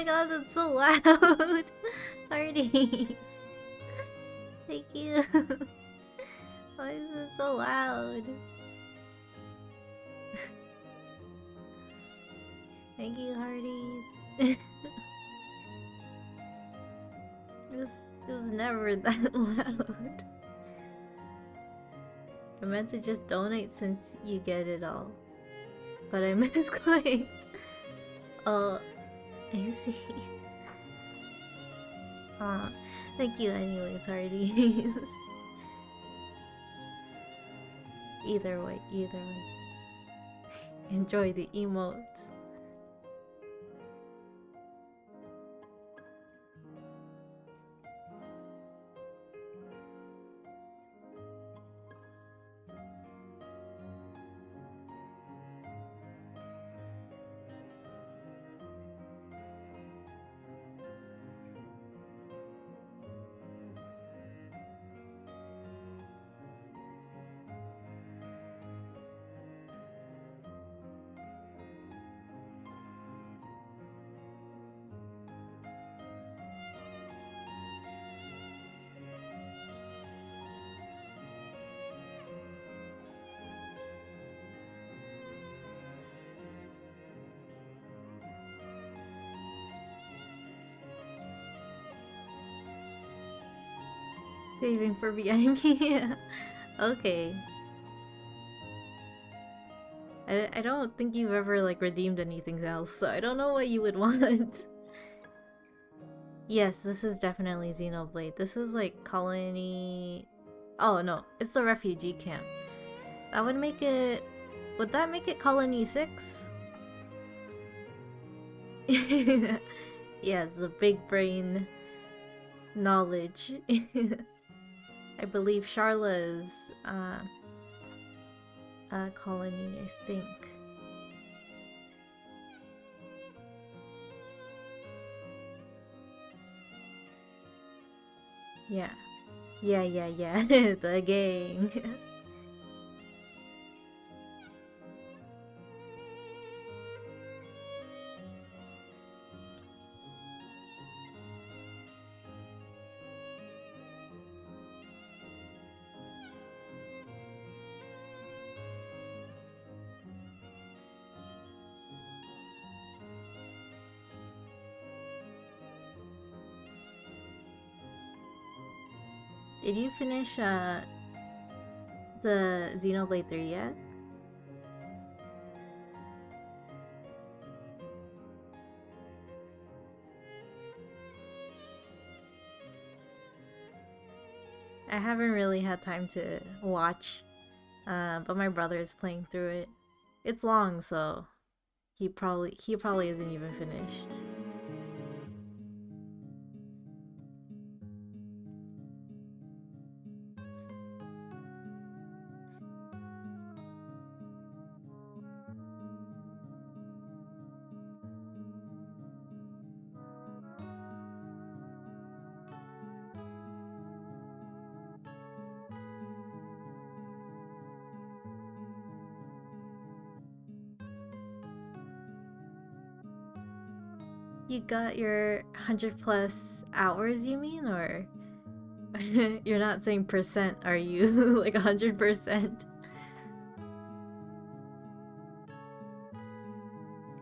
my god, that's so loud! Hardee's! Thank you! Why is it so loud? Thank you, Hardee's! It was never that loud. I meant to just donate since you get it all. But I misclicked. Oh, I see. Aw, thank you anyways, Hardee's. Either way. Enjoy the emotes. Saving for VIP. Okay. I don't think you've ever like redeemed anything else, so I don't know what you would want. Yes, this is definitely Xenoblade. This is like colony. Oh no, it's the refugee camp. That would make it. Would that make it colony 6? Yes, the big brain knowledge. I believe Charla's colony, I think. Yeah. The gang. Did you finish the Xenoblade 3 yet? I haven't really had time to watch, but my brother is playing through it. It's long, so he probably isn't even finished. You got your 100+ hours, you mean? Or you're not saying percent, are you? Like 100%?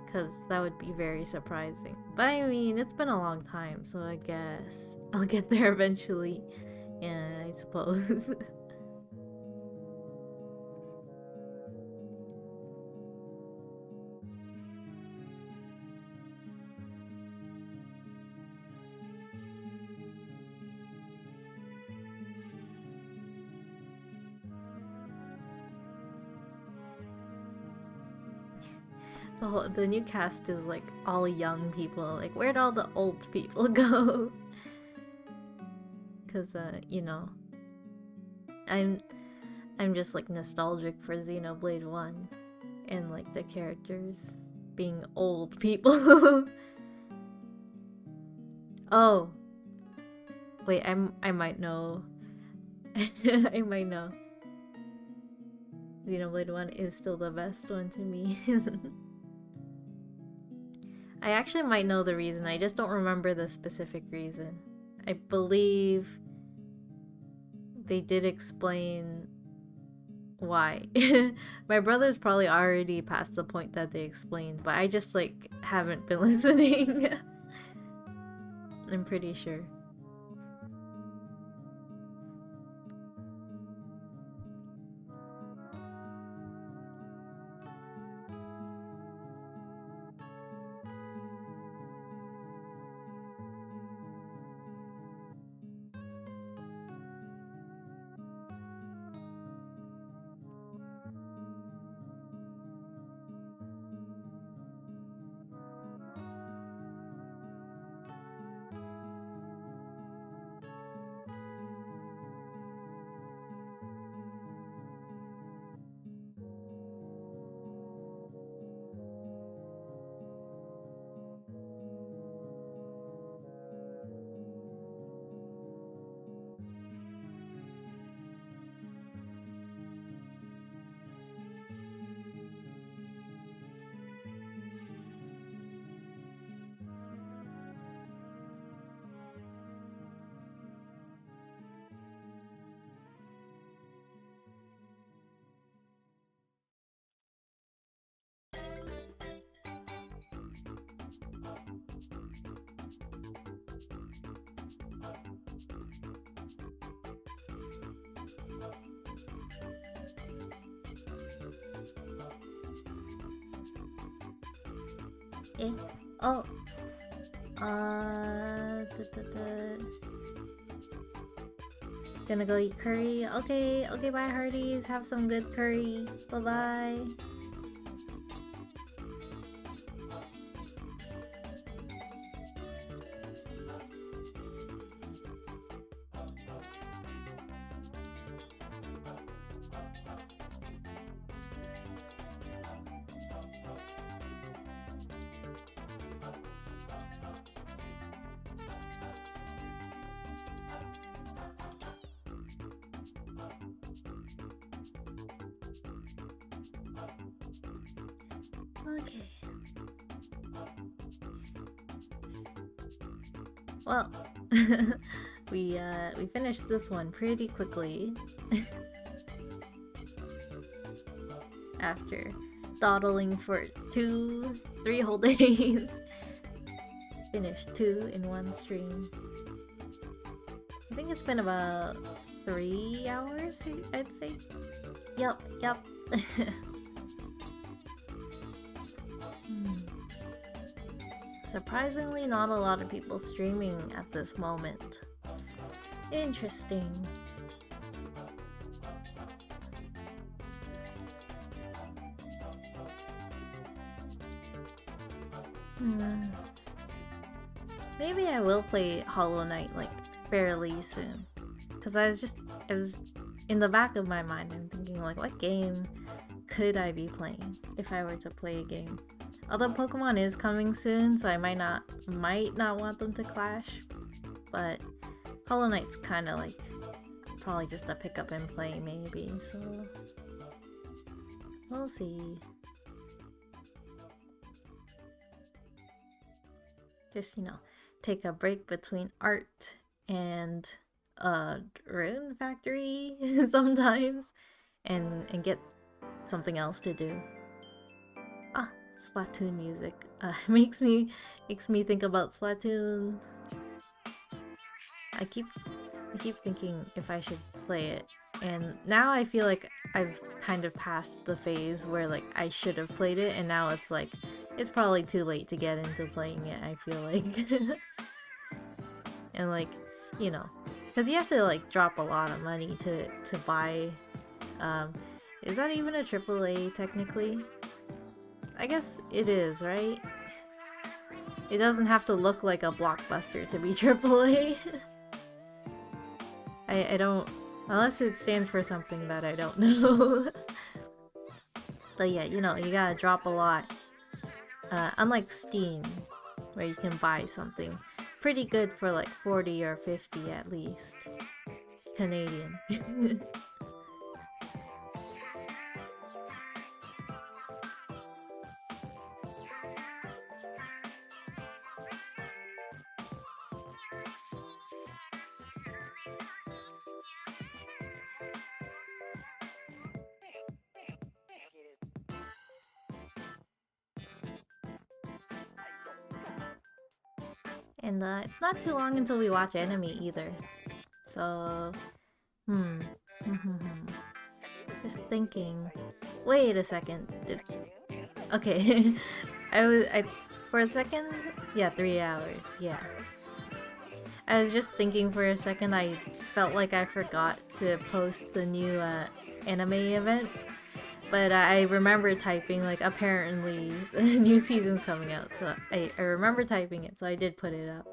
Because that would be very surprising. But I mean, it's been a long time, so I guess I'll get there eventually. Yeah, I suppose. The new cast is like all young people. Like, where'd all the old people go? Cause you know, I'm just like nostalgic for Xenoblade 1 and like the characters being old people. Oh, wait, I might know. I might know. Xenoblade 1 is still the best one to me. I actually might know the reason, I just don't remember the specific reason. I believe they did explain why. My brother's probably already past the point that they explained, but I just like haven't been listening. I'm pretty sure. Eh? Oh. Gonna go eat curry. Okay, okay, bye hearties. Have some good curry. Bye-bye. Okay. Well, we finished this one pretty quickly. After dawdling for 3 whole days. Finished 2 in one stream. I think it's been about 3 hours, I'd say. Yup. Surprisingly, not a lot of people streaming at this moment. Interesting. Maybe I will play Hollow Knight like fairly soon. Cause I was in the back of my mind, I'm thinking like, what game could I be playing if I were to play a game? Although Pokemon is coming soon, so I might not want them to clash. But Hollow Knight's kind of like probably just a pick up and play maybe, so we'll see. Just, you know, take a break between art and Rune Factory sometimes and get something else to do. Ah, Splatoon music makes me think about Splatoon. I keep thinking if I should play it, and now I feel like I've kind of passed the phase where like I should have played it, and now it's like it's probably too late to get into playing it, I feel like. And like, you know, because you have to like drop a lot of money to buy is that even a AAA technically? I guess it is, right? It doesn't have to look like a blockbuster to be AAA. I don't, unless it stands for something that I don't know. But yeah, you know, you gotta drop a lot. Unlike Steam, where you can buy something pretty good for like 40 or 50 at least. Canadian. And it's not too long until we watch anime either. So, just thinking. Wait a second. Okay, I for a second. Yeah, 3 hours. Yeah. I was just thinking for a second. I felt like I forgot to post the new anime event. But I remember typing, like, apparently the new season's coming out, so I remember typing it, so I did put it up.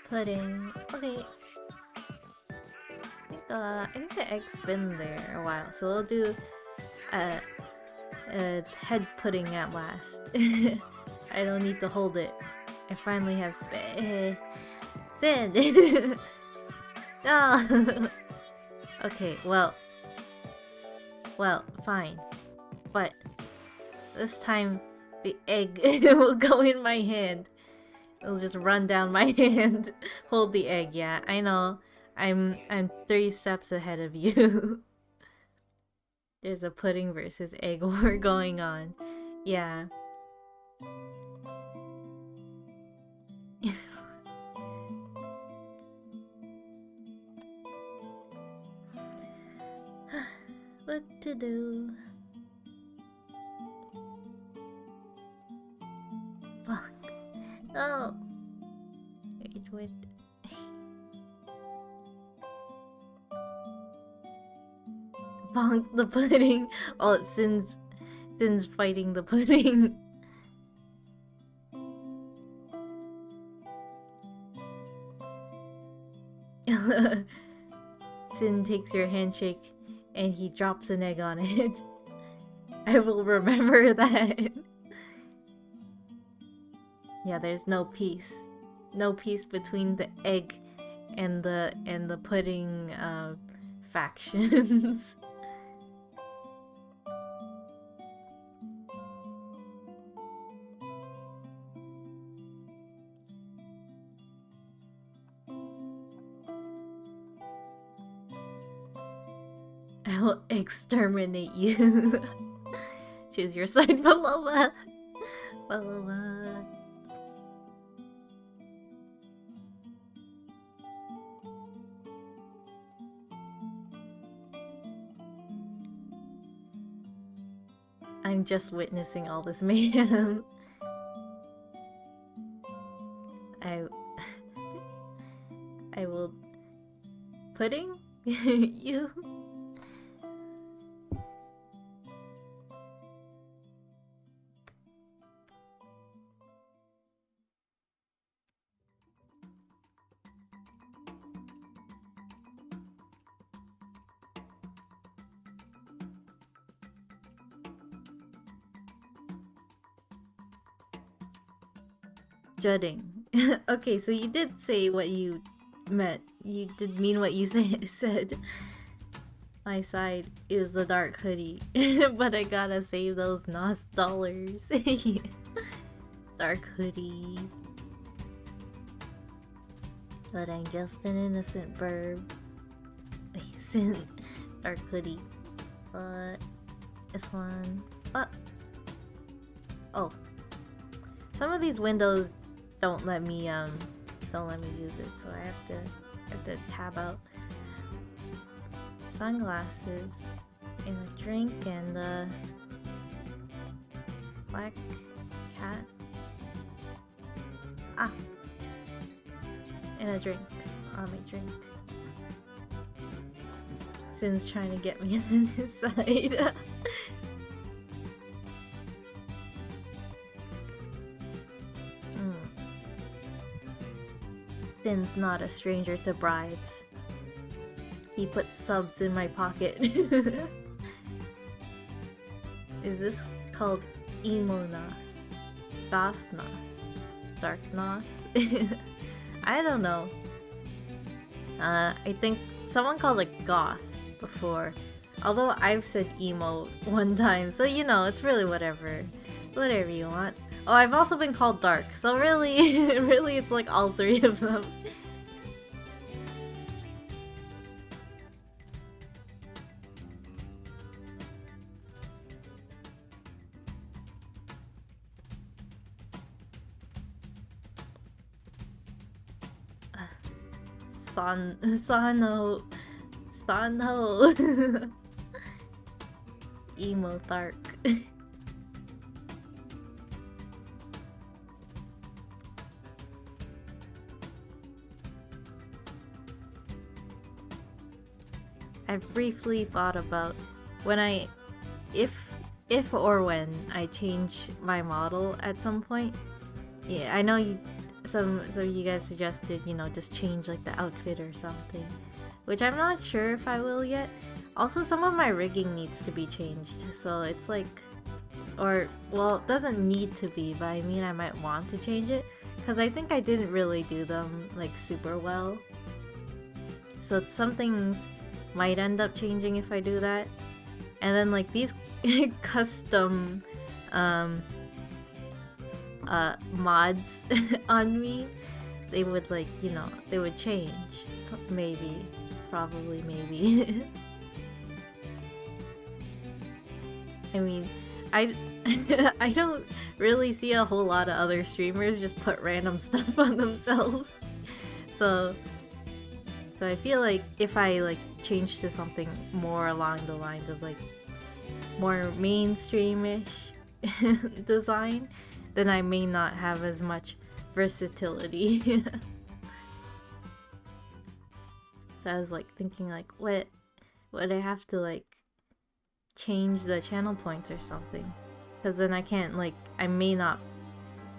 Pudding. Okay. I think the egg's been there a while, so we'll do head pudding at last. I don't need to hold it. I finally have space. Sand! No! Okay, well, fine. But this time, the egg will go in my hand. It'll just run down my hand. Hold the egg, yeah, I know. I'm 3 steps ahead of you. There's a pudding versus egg war going on. Yeah. What to do? Bonk. Oh. Wait. Bonk the pudding. Oh, Sin's fighting the pudding. Sin takes your handshake and he drops an egg on it. I will remember that. Yeah, there's no peace. No peace between the egg and the pudding factions. I will exterminate you. Choose your side, Paloma. Paloma. I'm just witnessing all this mayhem. I will... Pudding? You? Jutting. Okay, so you did say what you meant. You did mean what you said. My side is the dark hoodie, but I gotta save those NOS dollars. Dark hoodie. But I'm just an innocent burb. Dark hoodie. This one. Oh. Some of these windows don't let me use it, so I have to tab out. Sunglasses and a drink and a black cat. And a drink on my drink. Sin's trying to get me on his side. Sin's not a stranger to bribes. He put subs in my pocket. Is this called emo NOS? Goth NOS? Dark NOS? I don't know. I think someone called it goth before. Although I've said emo one time, so you know, it's really whatever. Whatever you want. Oh, I've also been called dark, so really, really it's like all 3 of them. Sano. Emo Thark. I briefly thought about when if or when I change my model at some point. Yeah, I know some of you guys suggested, you know, just change like the outfit or something, which I'm not sure if I will yet. Also, some of my rigging needs to be changed, so it's like, or well, it doesn't need to be, but I mean I might want to change it because I think I didn't really do them like super well. So some things might end up changing if I do that. And then like these custom mods on me, they would like, you know, they would change. Maybe. Probably maybe. I mean, I don't really see a whole lot of other streamers just put random stuff on themselves. So I feel like if I like change to something more along the lines of like more mainstream-ish design, then I may not have as much versatility. So I was like thinking like, what would I have to like change the channel points or something? Because then I can't like, I may not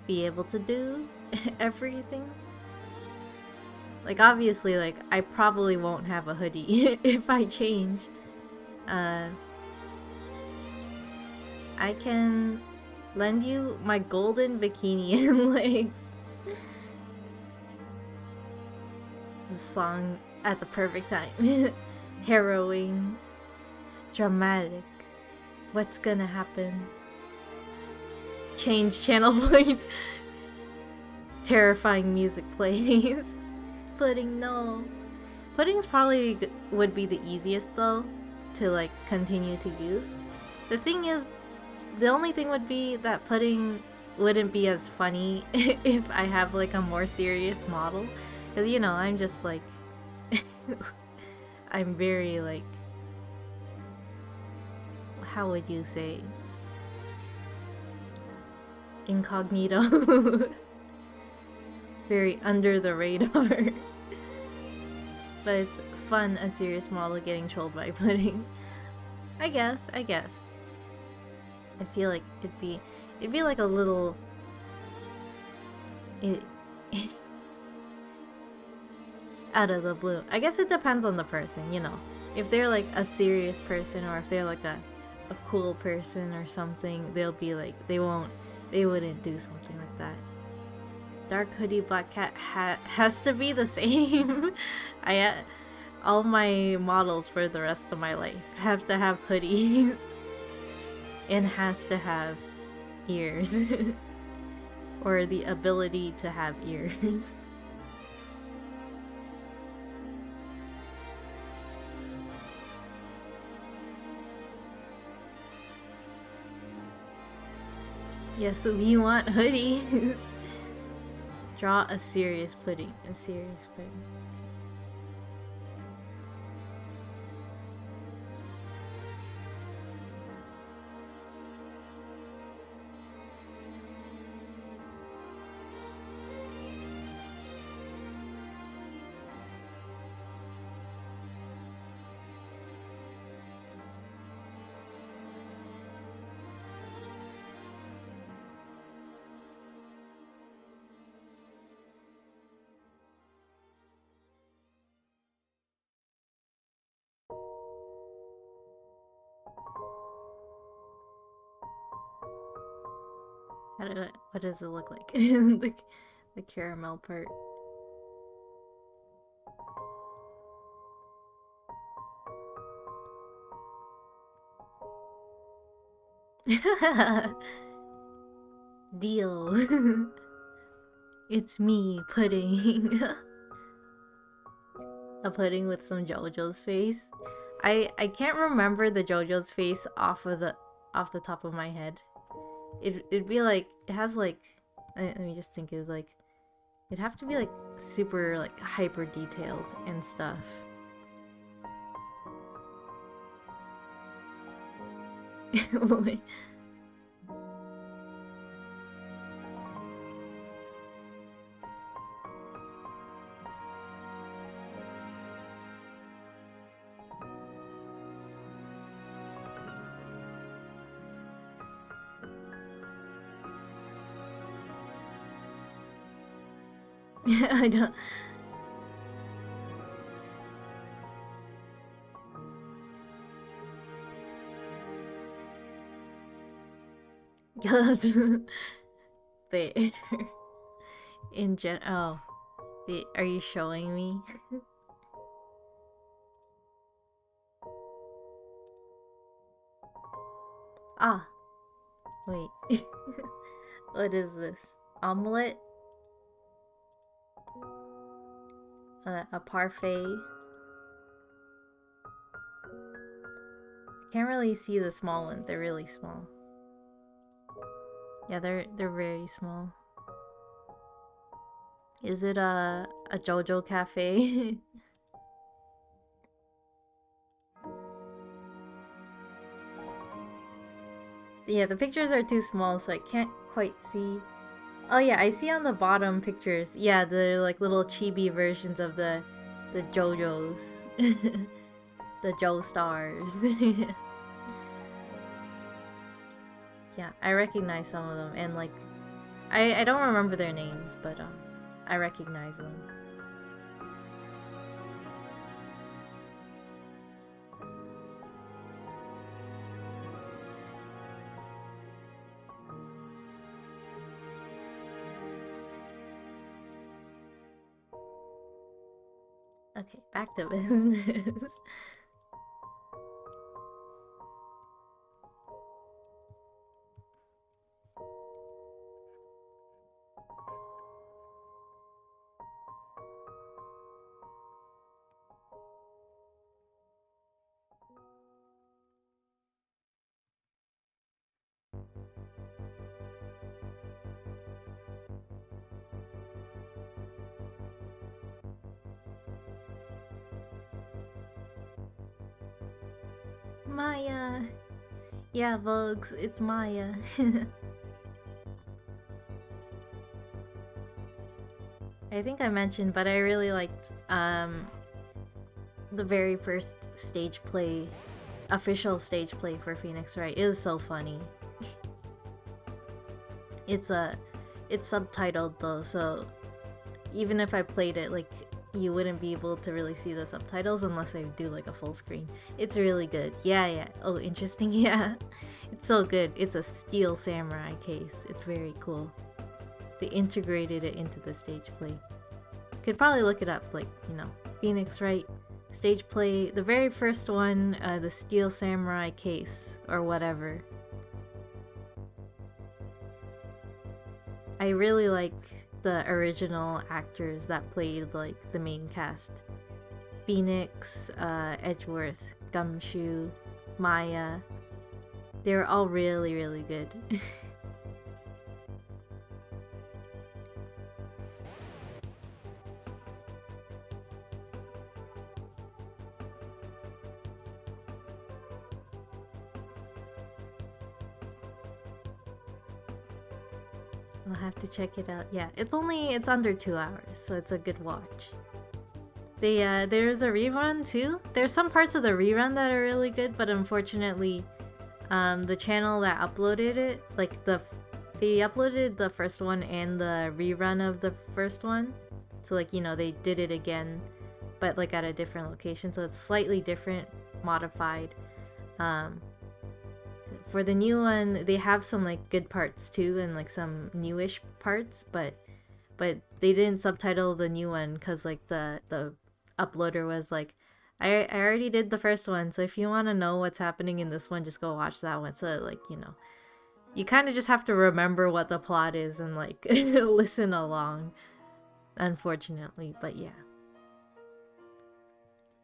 be able to do everything. Like obviously like I probably won't have a hoodie if I change. I can lend you my golden bikini and legs. The song at the perfect time. Harrowing. Dramatic. What's gonna happen? Change channel points. Terrifying music plays. Pudding, no. Pudding's probably would be the easiest though to like continue to use. The thing is, the only thing would be that pudding wouldn't be as funny if I have like a more serious model. Because you know, I'm just like I'm very like, how would you say, incognito. Very under the radar. But it's fun, a serious model getting trolled by pudding. I guess. I feel like it'd be like a little out of the blue. I guess it depends on the person, you know. If they're like a serious person or if they're like a cool person or something, they'll be like, they wouldn't do something like that. Dark hoodie, black cat has to be the same. All my models for the rest of my life have to have hoodies and has to have ears or the ability to have ears. Yes, so we want hoodies. Draw a serious pudding. A serious pudding. What does it look like? the caramel part. Deal. It's me, pudding. A pudding with some JoJo's face. I can't remember the JoJo's face off the top of my head. It'd be like, it has like, let me just think, it's like It'd have to be like super like hyper detailed and stuff. I don't. They in gen. Oh, are you showing me? Ah, wait. What is this? Omelette? A parfait? Can't really see the small ones. They're really small. Yeah, they're very small. Is it a JoJo cafe? Yeah, the pictures are too small, so I can't quite see. Oh yeah, I see on the bottom pictures. Yeah, the like little chibi versions of the JoJos. The Joestars. Yeah, I recognize some of them, and like I don't remember their names, but I recognize them. Okay, back to business. Maya! Yeah, Vogues, it's Maya. I think I mentioned, but I really liked the very first stage play, official stage play for Phoenix Wright. It was so funny. It's subtitled though, so even if I played it, like, you wouldn't be able to really see the subtitles unless I do like a full screen. It's really good. Yeah. Oh, interesting. Yeah. It's so good. It's a Steel Samurai case. It's very cool. They integrated it into the stage play. Could probably look it up, like, you know, Phoenix Wright stage play, the very first one, the Steel Samurai case or whatever. I really like the original actors that played like the main cast. Phoenix, Edgeworth, Gumshoe, Maya. They were all really, really good. I'll have to check it out. Yeah, it's under 2 hours, so it's a good watch. There's a rerun too. There's some parts of the rerun that are really good, but unfortunately, the channel that uploaded it, like they uploaded the first one and the rerun of the first one. So like, you know, they did it again, but like at a different location, so it's slightly different, modified. For the new one, they have some like good parts too, and like some newish parts, but they didn't subtitle the new one because like the uploader was like, I already did the first one, so if you want to know what's happening in this one, just go watch that one. So like, you know, you kind of just have to remember what the plot is and like listen along, unfortunately. But yeah,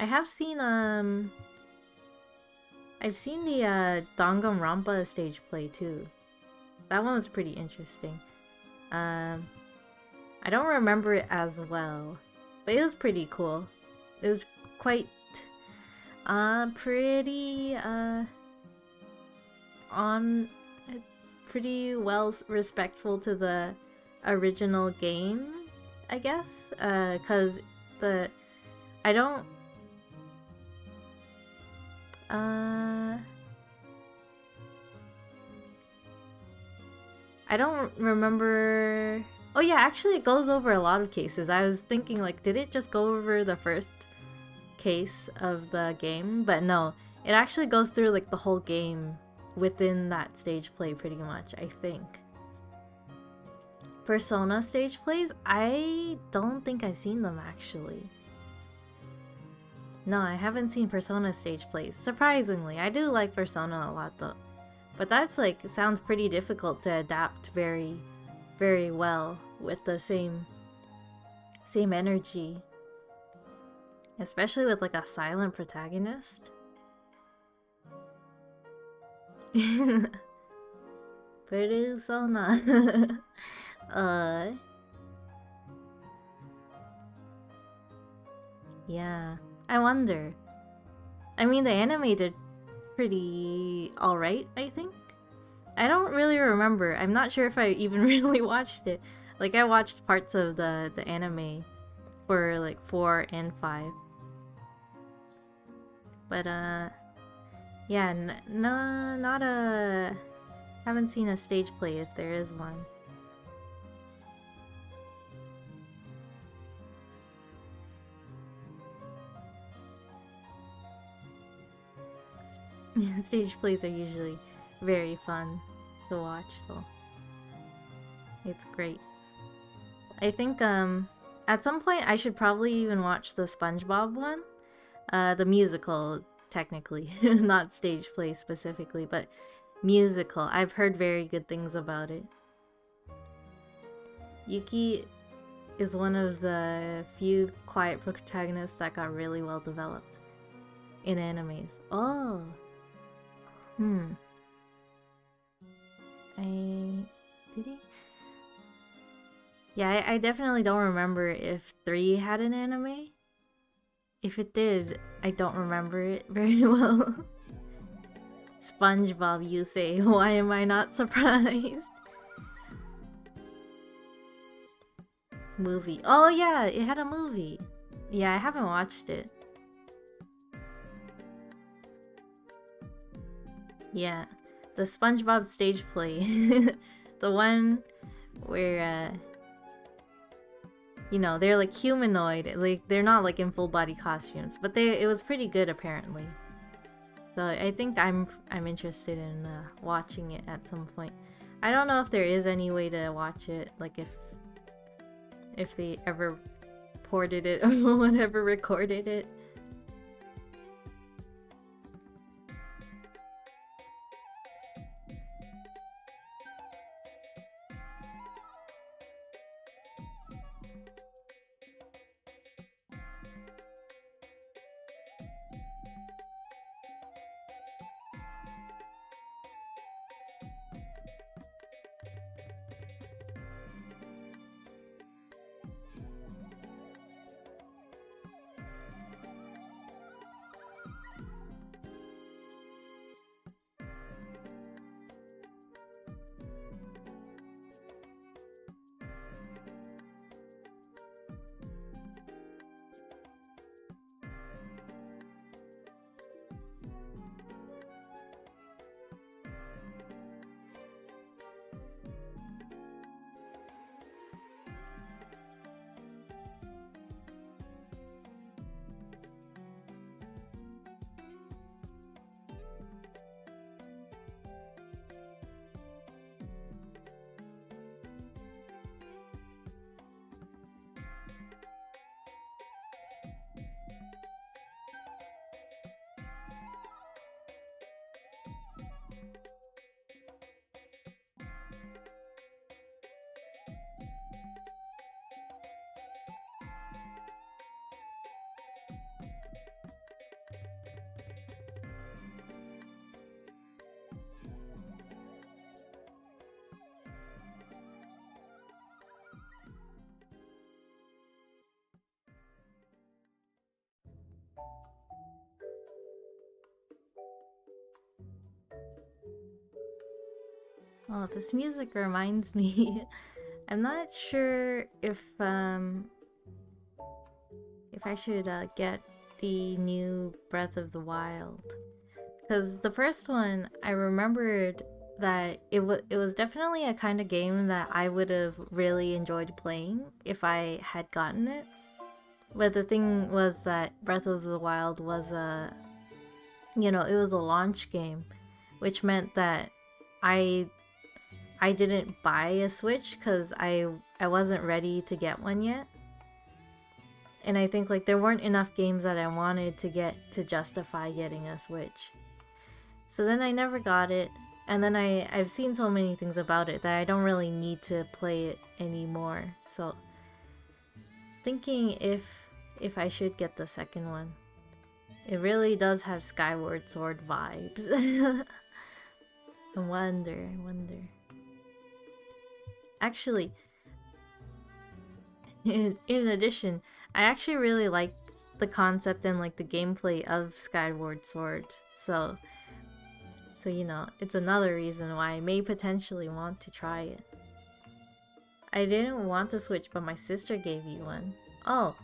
I have seen I've seen the Danganronpa stage play too. That one was pretty interesting. I don't remember it as well, but it was pretty cool. It was quite pretty on pretty well respectful to the original game, I guess, cuz I don't I don't remember. Oh yeah, actually it goes over a lot of cases. I was thinking like, did it just go over the first case of the game? But no, it actually goes through like the whole game within that stage play pretty much, I think. Persona stage plays? I don't think I've seen them actually. No, I haven't seen Persona stage plays. Surprisingly, I do like Persona a lot though. But that's like, sounds pretty difficult to adapt very, very well with the same energy. Especially with like a silent protagonist. Persona. Yeah. I wonder. I mean, the anime did pretty alright, I think. I don't really remember. I'm not sure if I even really watched it. Like, I watched parts of the anime for like 4 and 5. But, yeah, no, not a... Haven't seen a stage play if there is one. Stage plays are usually very fun to watch, so it's great. I think at some point I should probably even watch the SpongeBob one. The musical, technically, not stage play specifically, but musical. I've heard very good things about it. Yuki is one of the few quiet protagonists that got really well developed in animes. Oh. Did he? Yeah, I definitely don't remember if 3 had an anime. If it did, I don't remember it very well. SpongeBob, you say. Why am I not surprised? Movie. Oh yeah, it had a movie. Yeah, I haven't watched it. Yeah, the SpongeBob stage play. The one where, you know, they're like humanoid. Like, they're not like in full body costumes, but it was pretty good apparently. So I think I'm interested in watching it at some point. I don't know if there is any way to watch it, like if they ever ported it or whatever, recorded it. Oh, this music reminds me. I'm not sure if I should get the new Breath of the Wild, because the first one I remembered that it was definitely a kind of game that I would have really enjoyed playing if I had gotten it. But the thing was that Breath of the Wild was it was a launch game, which meant that I didn't buy a Switch because I wasn't ready to get one yet. And I think like there weren't enough games that I wanted to get to justify getting a Switch. So then I never got it, and then I've seen so many things about it that I don't really need to play it anymore. So thinking if I should get the second one. It really does have Skyward Sword vibes. I wonder. Actually, in addition, I actually really like the concept and like the gameplay of Skyward Sword. So it's another reason why I may potentially want to try it. I didn't want to Switch, but my sister gave you one. Oh.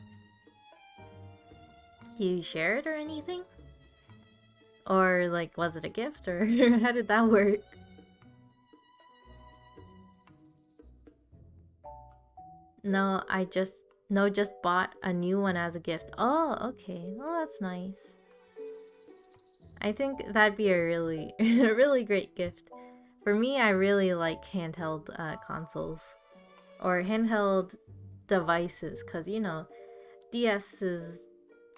Do you share it or anything? Or like, was it a gift, or how did that work? No, just bought a new one as a gift. Oh, okay. Well, that's nice. I think that'd be a really, a really great gift. For me, I really like handheld consoles. Or handheld devices, because, DSs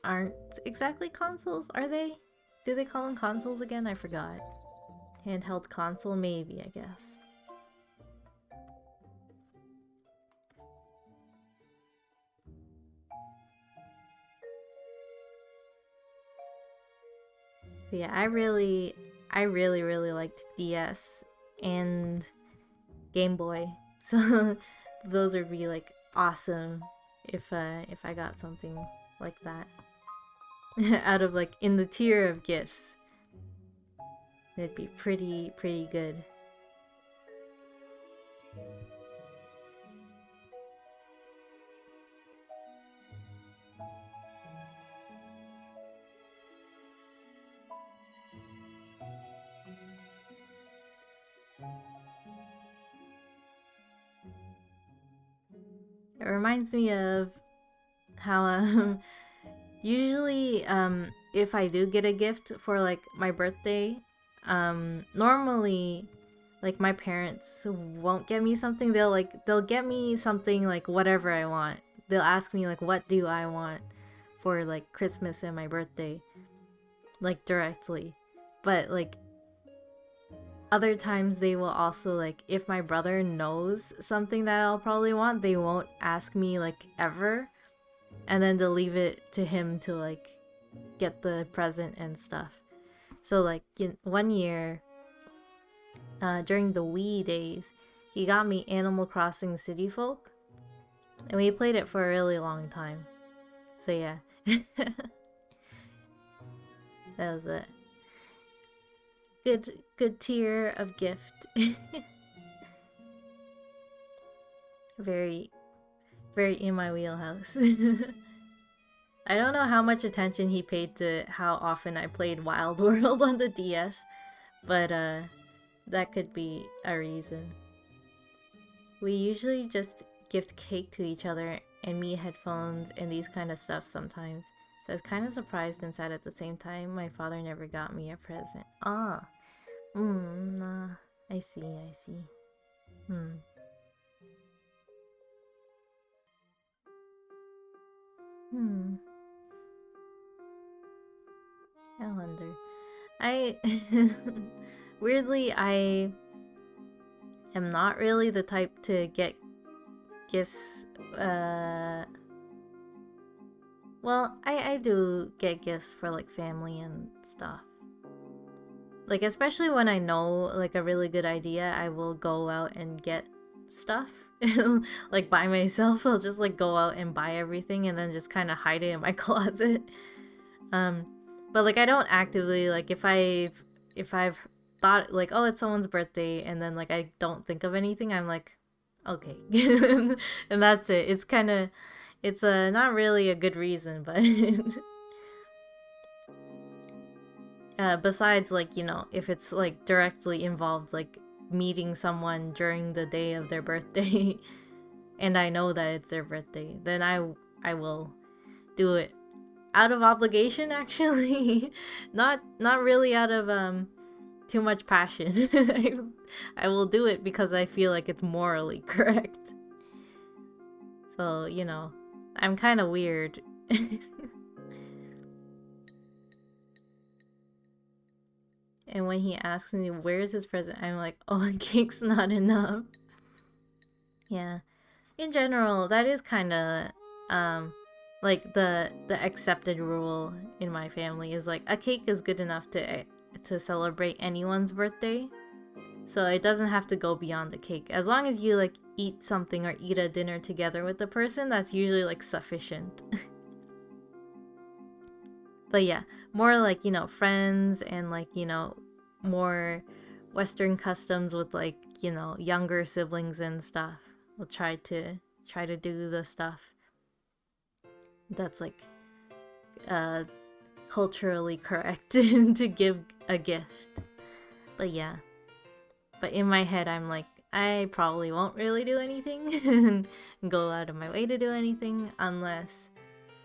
aren't exactly consoles, are they? Do they call them consoles again? I forgot. Handheld console, maybe, I guess. So yeah, I really liked DS and Game Boy. So those would be like awesome if I got something like that. Out of like in the tier of gifts. It'd be pretty good. It reminds me of how usually if I do get a gift for like my birthday, normally like my parents won't get me something. They'll get me something like whatever I want. They'll ask me like, what do I want for like Christmas and my birthday, like directly. But like other times they will also like, if my brother knows something that I'll probably want, they won't ask me like ever, and then they'll leave it to him to like get the present and stuff. So like one year during the Wii days, he got me Animal Crossing City Folk, and we played it for a really long time. So yeah. That was it. Good tier of gift. Very in my wheelhouse. I don't know how much attention he paid to how often I played Wild World on the DS, but that could be a reason. We usually just gift cake to each other and me headphones and these kind of stuff sometimes. So I was kind of surprised and sad at the same time my father never got me a present. Ah. Nah. I see. I wonder. Weirdly, I am not really the type to get gifts. Well, I do get gifts for like family and stuff. Like, especially when I know like a really good idea, I will go out and get stuff. Like by myself, I'll just like go out and buy everything and then just kind of hide it in my closet. But like I don't actively, like if I've thought like, oh, it's someone's birthday, and then like I don't think of anything, I'm like, okay. And that's it. It's kind of, it's not really a good reason, but besides, like, you know, if it's like directly involved, like meeting someone during the day of their birthday and I know that it's their birthday, then I will do it out of obligation, actually. not really out of too much passion. I will do it because I feel like it's morally correct. So, you know, I'm kind of weird. And when he asks me, where's his present? I'm like, oh, a cake's not enough. Yeah. In general, that is kind of, like the accepted rule in my family is like a cake is good enough to celebrate anyone's birthday. So it doesn't have to go beyond the cake. As long as you like eat something or eat a dinner together with the person, that's usually like sufficient. But yeah, more like, you know, friends and like, you know, more Western customs with like, you know, younger siblings and stuff. We'll try to do the stuff that's like culturally correct to give a gift. But yeah. But in my head, I'm like, I probably won't really do anything and go out of my way to do anything unless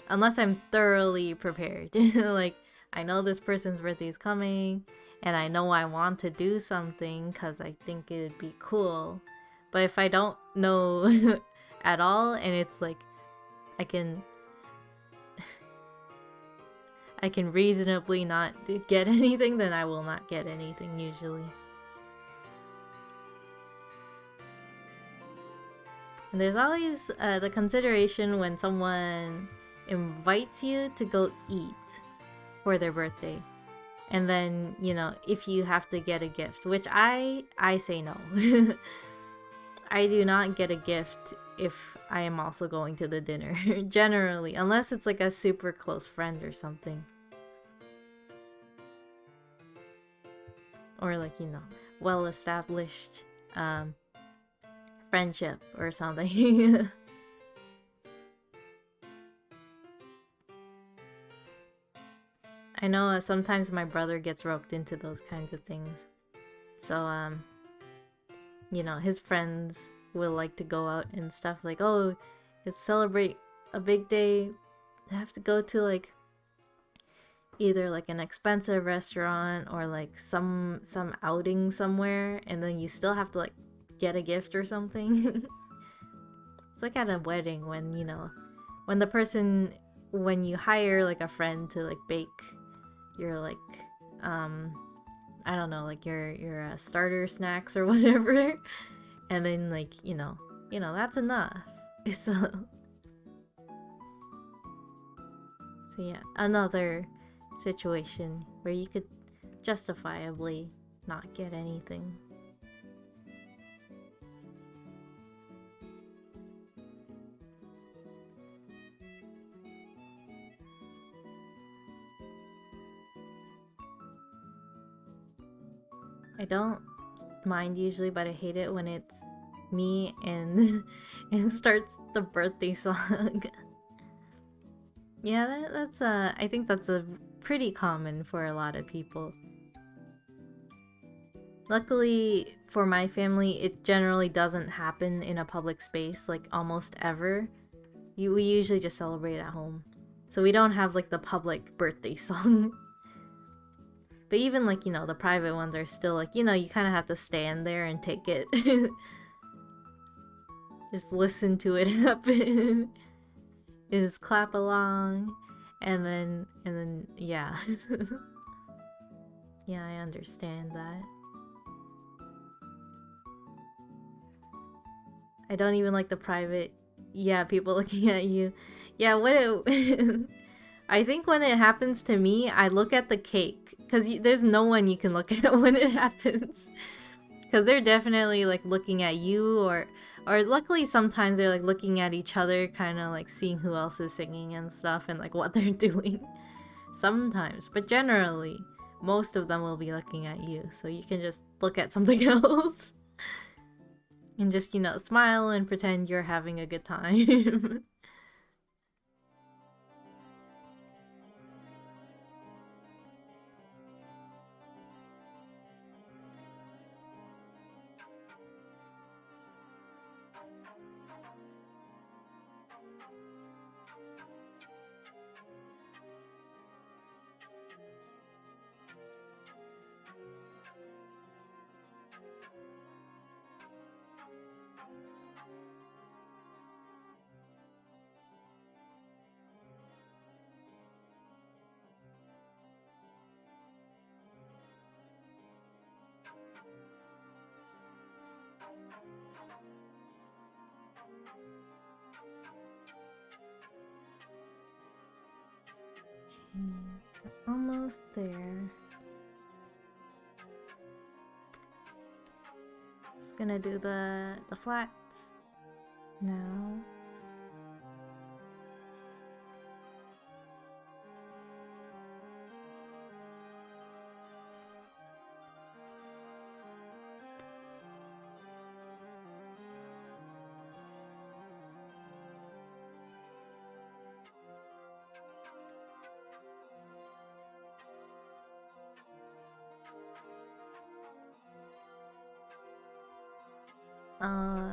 I'm thoroughly prepared. Like, I know this person's birthday is coming, and I know I want to do something because I think it'd be cool. But if I don't know at all, and it's like, I can reasonably not get anything, then I will not get anything usually. And there's always the consideration when someone invites you to go eat for their birthday. And then, you know, if you have to get a gift, which I say no. I do not get a gift if I am also going to the dinner, generally, unless it's like a super close friend or something. Or like, you know, well-established friendship or something. I know sometimes my brother gets roped into those kinds of things. So, you know, his friends will like to go out and stuff like, oh, let's celebrate a big day. I have to go to like either like an expensive restaurant or like some outing somewhere, and then you still have to like get a gift or something. It's like at a wedding when, you know, when you hire like a friend to like bake your like I don't know, like your starter snacks or whatever, and then like, you know that's enough. So yeah, another situation where you could justifiably not get anything. I don't mind usually, but I hate it when it's me and starts the birthday song. Yeah, that's I think that's a pretty common for a lot of people. Luckily for my family, it generally doesn't happen in a public space, like almost ever. We usually just celebrate at home. So we don't have like the public birthday song. But even like, you know, the private ones are still like, you know, you kind of have to stand there and take it. Just listen to it happen. Just clap along. And then, yeah. Yeah, I understand that. I don't even like the private, yeah, people looking at you. Yeah, I think when it happens to me, I look at the cake. Because there's no one you can look at when it happens. Because they're definitely like looking at you, or luckily sometimes they're like looking at each other, kind of like seeing who else is singing and stuff and like what they're doing. Sometimes, but generally most of them will be looking at you, so you can just look at something else. And just, you know, smile and pretend you're having a good time. Almost there. Just gonna do the flats now. Uh,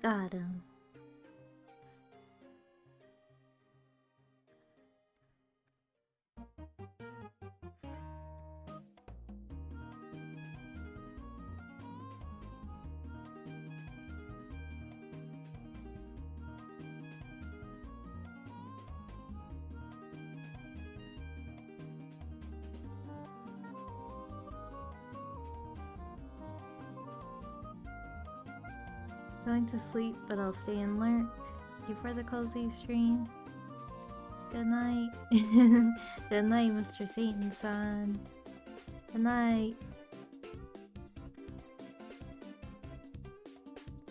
got him. Going to sleep, but I'll stay and lurk. Thank you for the cozy stream. Good night. Good night, Mr. Satan-san. Good night.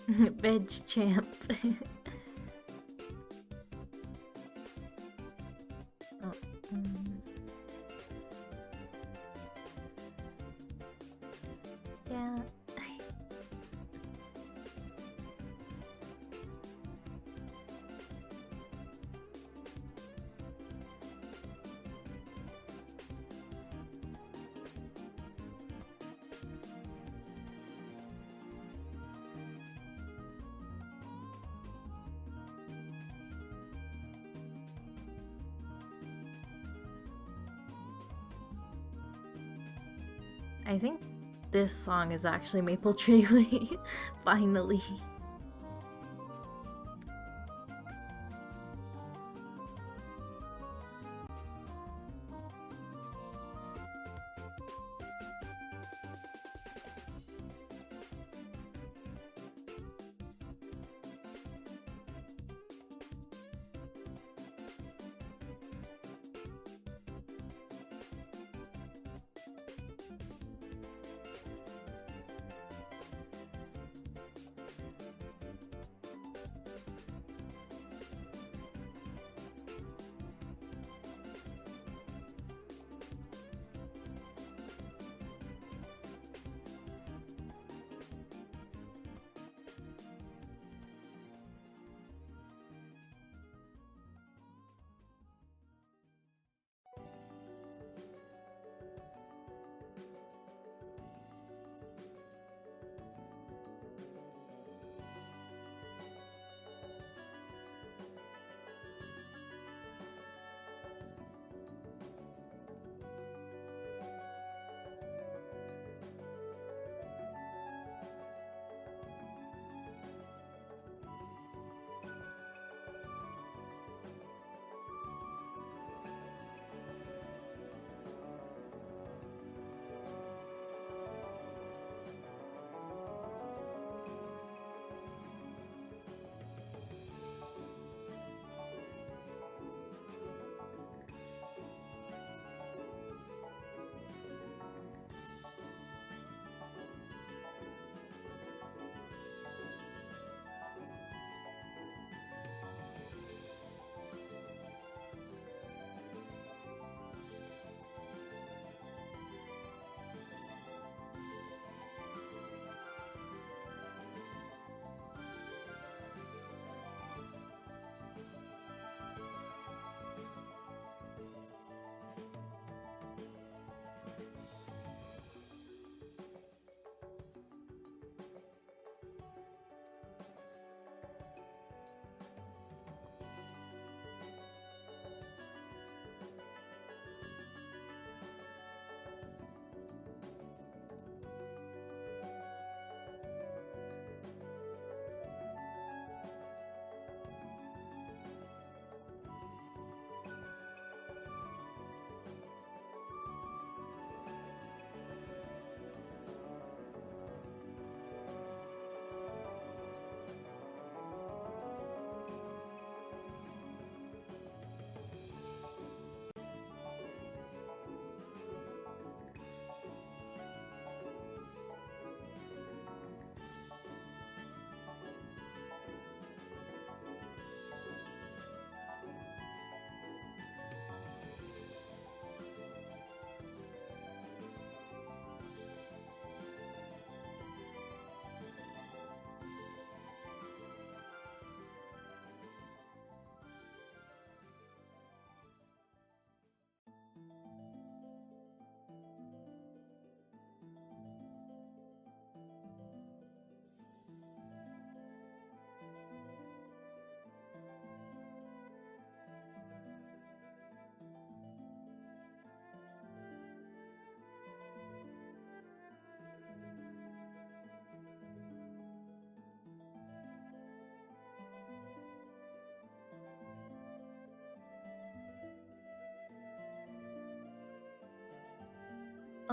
Veg champ. Oh, yeah. I think this song is actually Maple Tree Way. Finally.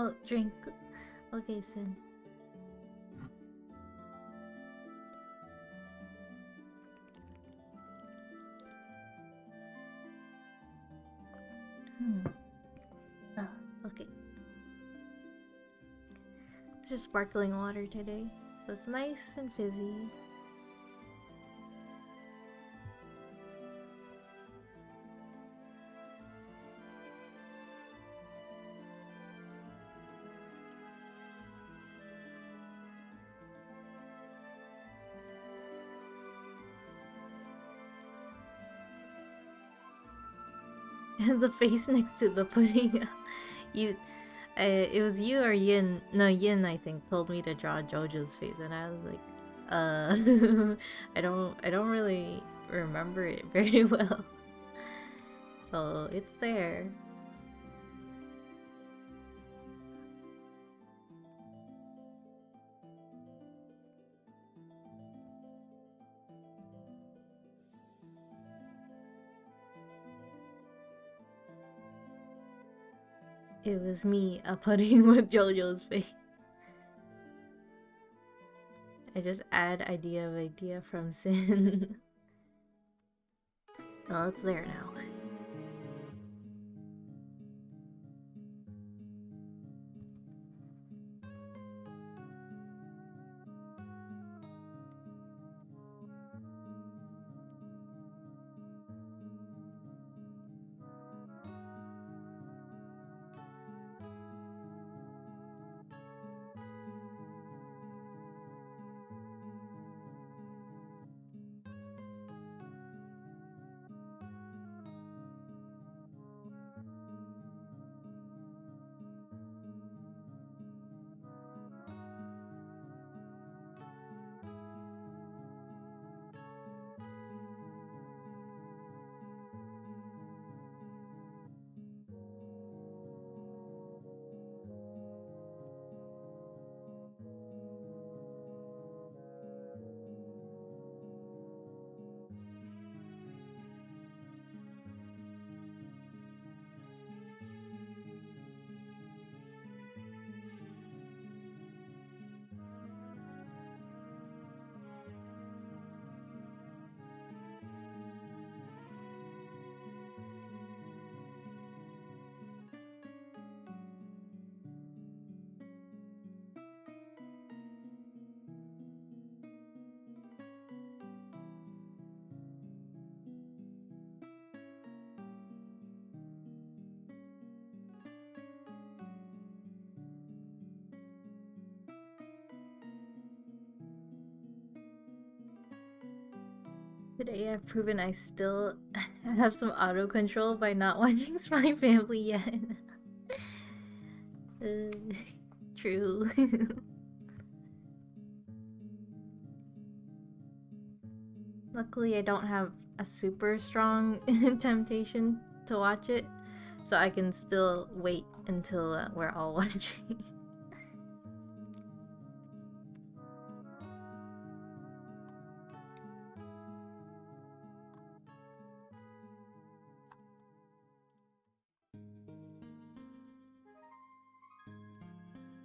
Oh, drink. Okay, Sin. Oh, okay. It's just sparkling water today, so it's nice and fizzy. The face next to the pudding. It was you or Yin. No, Yin, I think, told me to draw JoJo's face, and I was like, I don't really remember it very well. So it's there. It was me, a pudding with JoJo's face. I just add idea of idea from Sin. Well, it's there now. Today I've proven I still have some auto control by not watching Spy Family yet. True. Luckily I don't have a super strong temptation to watch it, so I can still wait until we're all watching.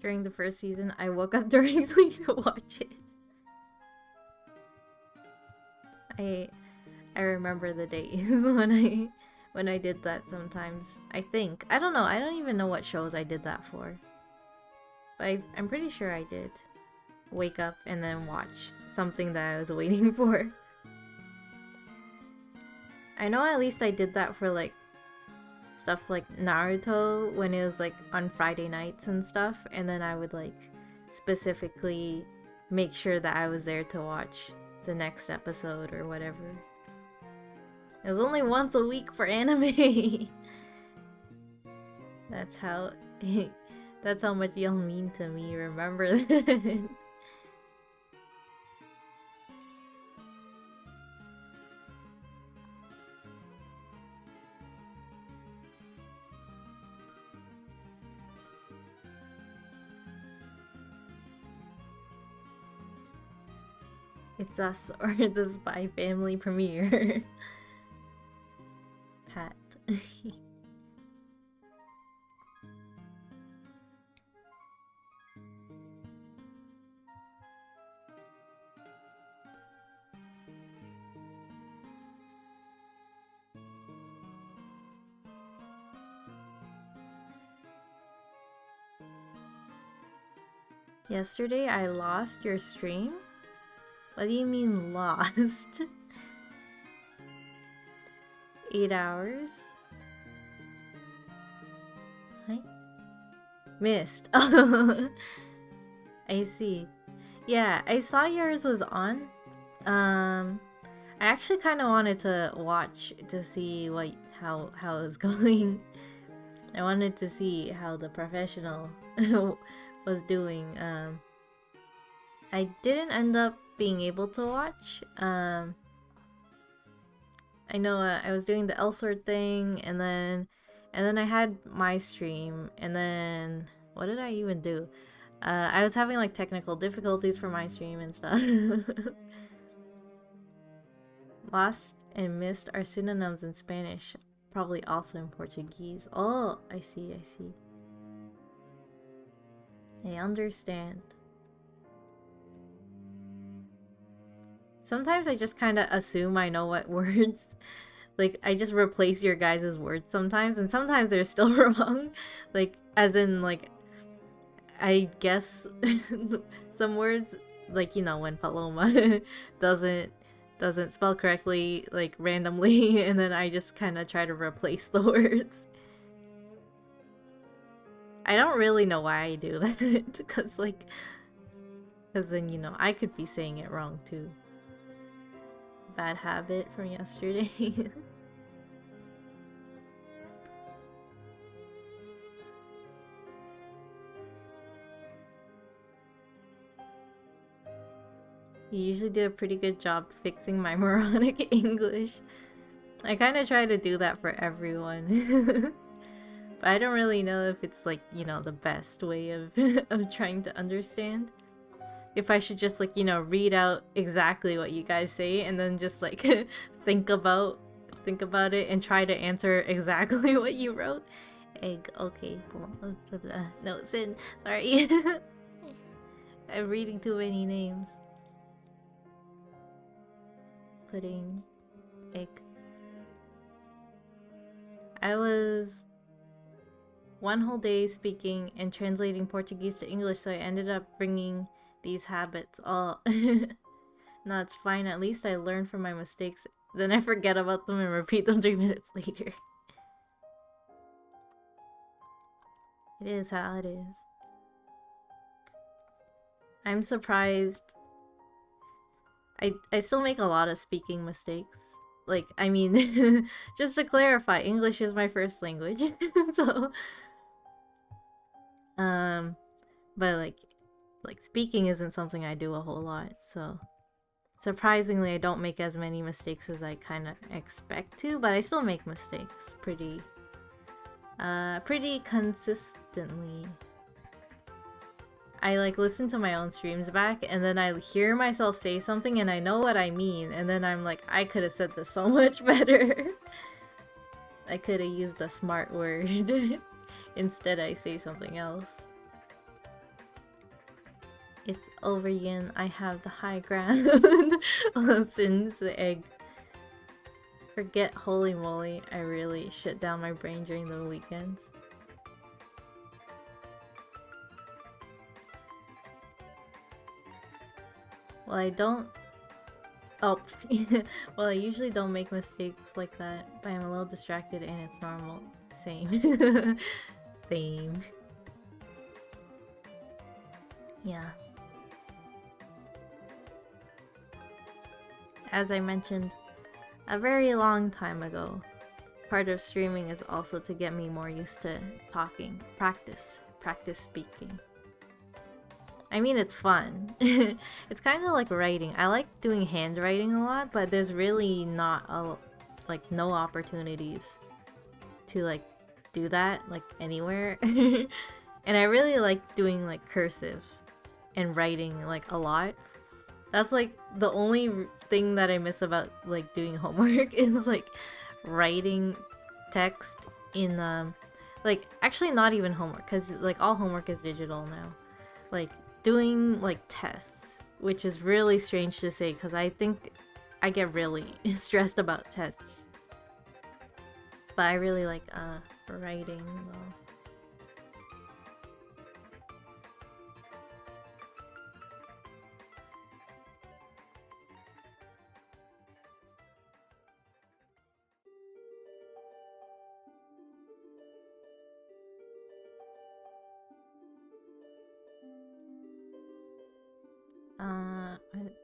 During the first season, I woke up during sleep to watch it. I remember the days when I did that sometimes. I think. I don't know. I don't even know what shows I did that for. But I'm pretty sure I did. Wake up and then watch something that I was waiting for. I know at least I did that for like stuff like Naruto when it was like on Friday nights and stuff, and then I would like specifically make sure that I was there to watch the next episode or whatever. It was only once a week for anime. That's how much y'all mean to me, remember that? It's us or the Spy Family premiere. Pat. Yesterday I lost your stream? What do you mean lost? 8 hours? Hi? Missed. I see. Yeah, I saw yours was on. I actually kind of wanted to watch to see how it's going. I wanted to see how the professional was doing. I didn't end up being able to watch. I know I was doing the Elsword thing, and then I had my stream, and then what did I even do? I was having like technical difficulties for my stream and stuff. Lost and missed are synonyms in Spanish, probably also in Portuguese. Oh, I see, I see. I understand. Sometimes I just kind of assume I know what words. Like, I just replace your guys' words sometimes, and sometimes they're still wrong. Like, as in, like, I guess some words, like, you know, when Paloma doesn't spell correctly, like, randomly, and then I just kind of try to replace the words. I don't really know why I do that, because then, you know, I could be saying it wrong, too. Bad habit from yesterday. You usually do a pretty good job fixing my moronic English. I kind of try to do that for everyone. But I don't really know if it's like, you know, the best way of of trying to understand. If I should just like, you know, read out exactly what you guys say and then just like think about it and try to answer exactly what you wrote. Egg, okay. No, Sin, sorry. I'm reading too many names. Pudding, egg. I was one whole day speaking and translating Portuguese to English, so I ended up bringing these habits. Oh, no, it's fine. At least I learned from my mistakes. Then I forget about them and repeat them 3 minutes later. It is how it is. I'm surprised. I still make a lot of speaking mistakes. Like, I mean, just to clarify, English is my first language. So, but like speaking isn't something I do a whole lot, so surprisingly I don't make as many mistakes as I kind of expect to, but I still make mistakes pretty consistently. I like listen to my own streams back and then I hear myself say something and I know what I mean, and then I'm like, I could have said this so much better. I could have used a smart word. Instead I say something else. It's over, Yin. I have the high ground. Since the egg. Forget holy moly. I really shut down my brain during the weekends. Well, I don't... Oh, well, I usually don't make mistakes like that, but I'm a little distracted and it's normal. Same. Same. Yeah. As I mentioned a very long time ago, part of streaming is also to get me more used to talking. Practice speaking. I mean, it's fun. It's kind of like writing. I like doing handwriting a lot, but there's really not no opportunities to like do that like anywhere. And I really like doing like cursive and writing like a lot. That's like the only thing that I miss about like doing homework is like writing text in like actually not even homework, because like all homework is digital now. Like doing like tests, which is really strange to say because I think I get really stressed about tests. But I really like writing though.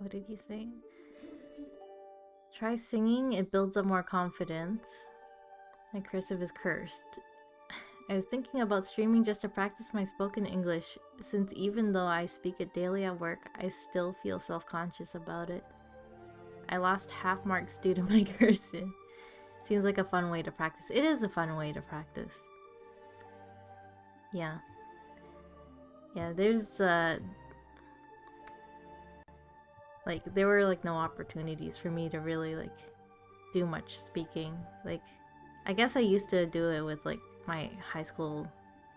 What did you say? Try singing, it builds up more confidence. My cursive is cursed. I was thinking about streaming just to practice my spoken English, since even though I speak it daily at work, I still feel self-conscious about it. I lost half marks due to my cursive. Seems like a fun way to practice. It is a fun way to practice. Yeah. Yeah, there's like there were like no opportunities for me to really like do much speaking. Like I guess I used to do it with like my high school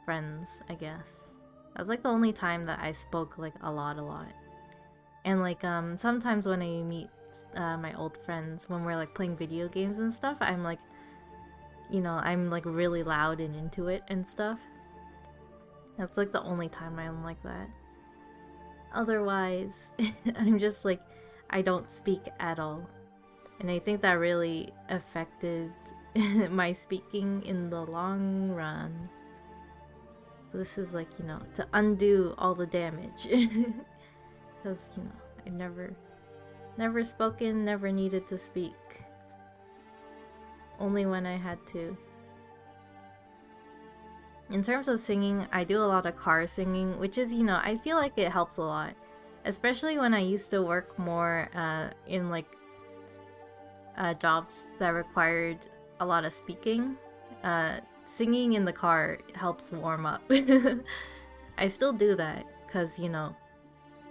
friends, I guess. That was like the only time that I spoke like a lot. And like sometimes when I meet my old friends when we're like playing video games and stuff, I'm like, you know, I'm like really loud and into it and stuff. That's like the only time I'm like that. Otherwise, I'm just like, I don't speak at all. And I think that really affected my speaking in the long run. This is like, you know, to undo all the damage. Because, you know, I never spoken, never needed to speak. Only when I had to. In terms of singing, I do a lot of car singing, which is, you know, I feel like it helps a lot. Especially when I used to work more in like jobs that required a lot of speaking. Singing in the car helps warm up. I still do that because, you know,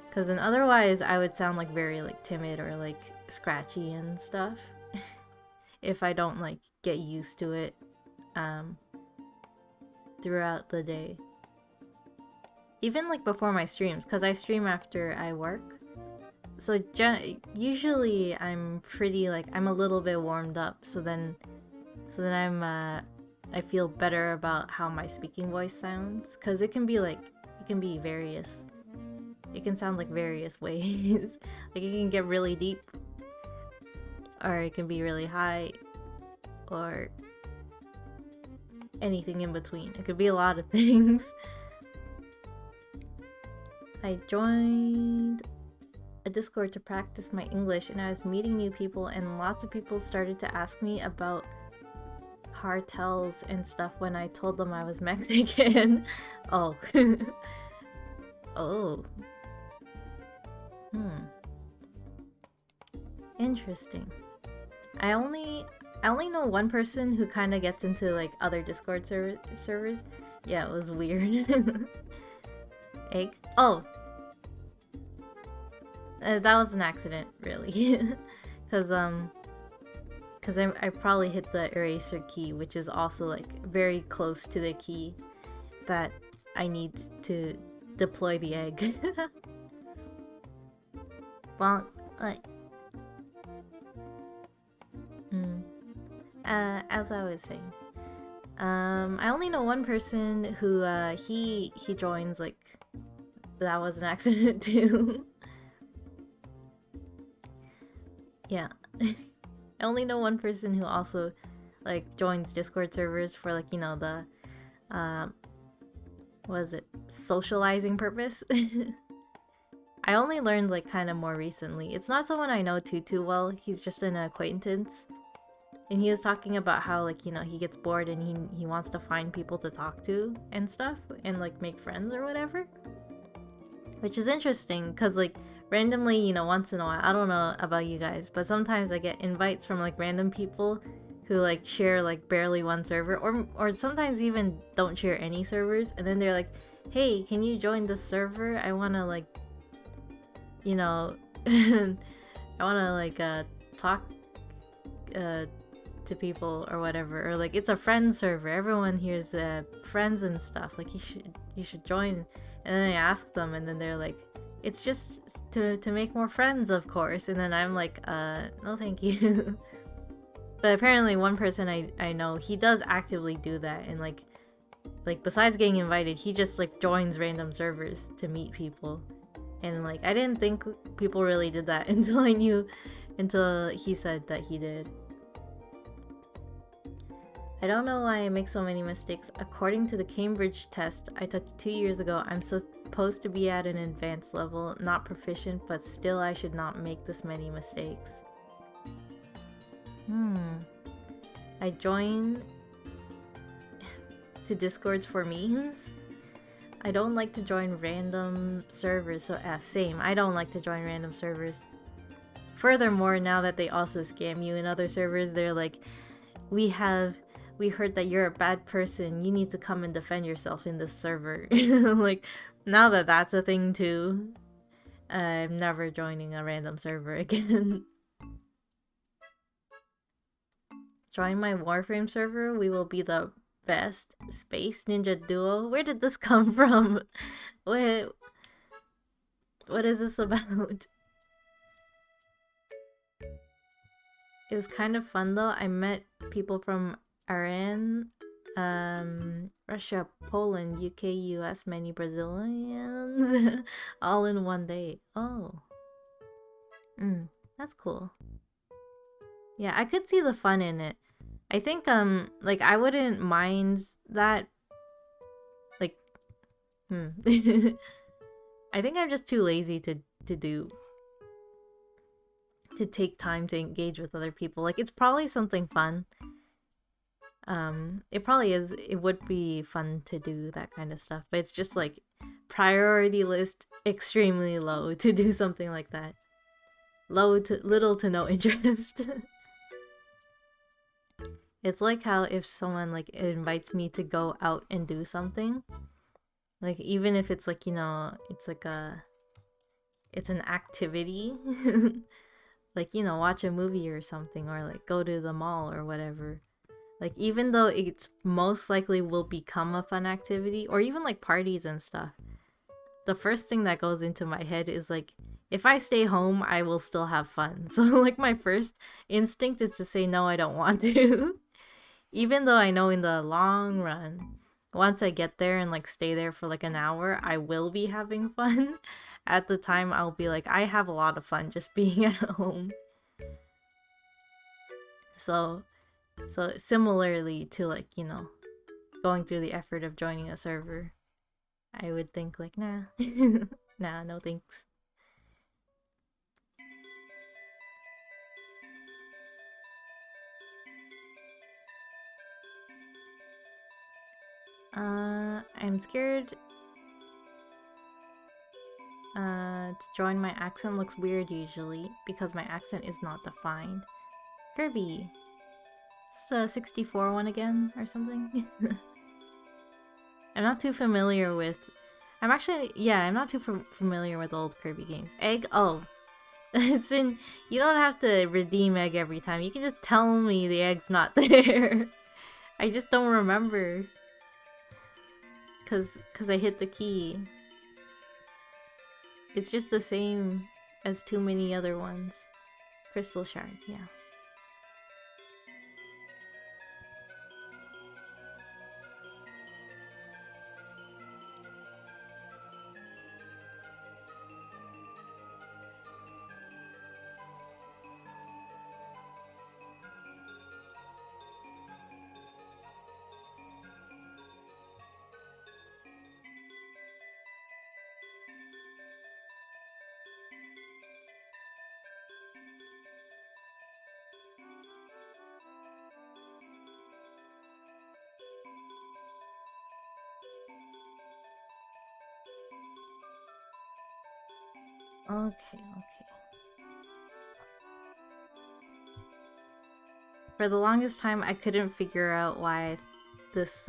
because then otherwise I would sound like very like timid or like scratchy and stuff if I don't like get used to it throughout the day. Even like before my streams, because I stream after I work. So usually I'm pretty like, I'm a little bit warmed up, so then I feel better about how my speaking voice sounds, because it can be like, it can be various. It can sound like various ways. Like it can get really deep, or it can be really high, or anything in between. It could be a lot of things. I joined a Discord to practice my English, and I was meeting new people, and lots of people started to ask me about cartels and stuff when I told them I was Mexican. Oh. Oh. Interesting. I only know one person who kind of gets into like other Discord servers. Yeah, it was weird. Egg? Oh. That was an accident, really. Cause I probably hit the eraser key, which is also like very close to the key that I need to deploy the egg. Well, like, as I was saying, I only know one person who he joins like, that was an accident too. Yeah. I only know one person who also like joins Discord servers for like, you know, the what is it, socializing purpose. I only learned like kind of more recently. It's not someone I know too well. He's just an acquaintance. And he was talking about how like, you know, he gets bored and he wants to find people to talk to and stuff and like make friends or whatever. Which is interesting because like randomly, you know, once in a while, I don't know about you guys, but sometimes I get invites from like random people who like share like barely one server, or sometimes even don't share any servers, and then they're like, hey, can you join the server? I want to like, you know, I want to like talk to people or whatever, or like it's a friend server, everyone here's friends and stuff, like you should join. And then I ask them, and then they're like, it's just to make more friends, of course. And then I'm like, no thank you. But apparently one person I know, he does actively do that, and like besides getting invited, he just like joins random servers to meet people. And like I didn't think people really did that until he said that he did. I don't know why I make so many mistakes. According to the Cambridge test I took 2 years ago, I'm supposed to be at an advanced level, not proficient, but still I should not make this many mistakes. I joined to Discords for memes. I don't like to join random servers, so F, same. I don't like to join random servers. Furthermore, now that they also scam you in other servers, they're like, we heard that you're a bad person, you need to come and defend yourself in this server. Like, now that that's a thing too, I'm never joining a random server again. Join my Warframe server, we will be the best. Space Ninja Duo? Where did this come from? What is this about? It was kind of fun though. I met people from Iran, Russia, Poland, UK, US, many Brazilians, all in one day. Oh. That's cool. Yeah, I could see the fun in it. I think, like, I wouldn't mind that. Like, I think I'm just too lazy to take time to engage with other people. Like, it's probably something fun. It probably is. It would be fun to do that kind of stuff, but it's just like priority list extremely low to do something like that. Little to no interest. It's like how if someone like invites me to go out and do something, like even if it's like, you know, it's like it's an activity, like, you know, watch a movie or something, or like go to the mall or whatever. Like, even though it's most likely will become a fun activity, or even like parties and stuff, the first thing that goes into my head is like, if I stay home, I will still have fun. So like my first instinct is to say, no, I don't want to. Even though I know in the long run, once I get there and like stay there for like an hour, I will be having fun. At the time, I'll be like, I have a lot of fun just being at home. So similarly to like, you know, going through the effort of joining a server, I would think like, nah, nah, no thanks. I'm scared to join. My accent looks weird usually because my accent is not defined. Kirby. It's a 64 one again or something. I'm not too familiar with... I'm not too familiar with old Kirby games. Egg? Oh. You don't have to redeem egg every time. You can just tell me the egg's not there. I just don't remember. Cause I hit the key. It's just the same as too many other ones. Crystal shards, yeah. Okay. For the longest time, I couldn't figure out why this,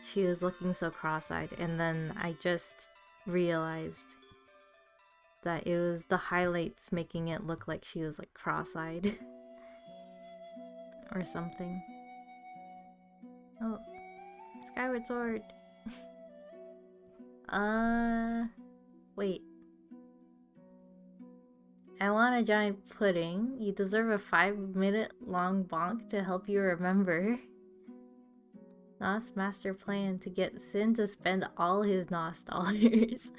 she was looking so cross-eyed, and then I just realized that it was the highlights making it look like she was, like, cross-eyed. Or something. Oh. Skyward Sword! Wait. I want a giant pudding. You deserve a 5-minute long bonk to help you remember. Nos master plan to get Sin to spend all his Nos dollars.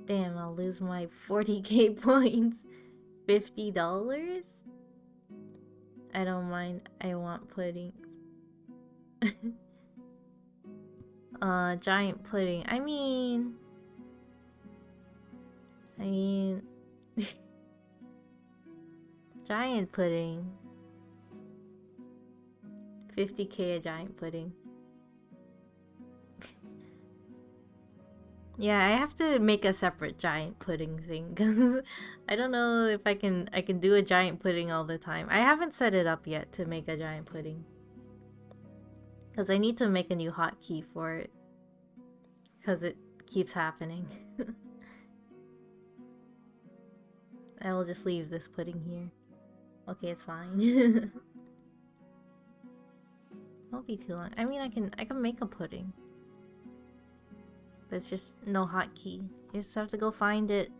Damn, I'll lose my 40k points. $50? I don't mind. I want pudding. Giant pudding. I mean... giant pudding. 50k a giant pudding. Yeah, I have to make a separate giant pudding thing because I don't know if I can do a giant pudding all the time. I haven't set it up yet to make a giant pudding because I need to make a new hotkey for it because it keeps happening. I will just leave this pudding here. Okay, it's fine. Won't be too long. I mean, I can make a pudding. But it's just no hotkey. You just have to go find it.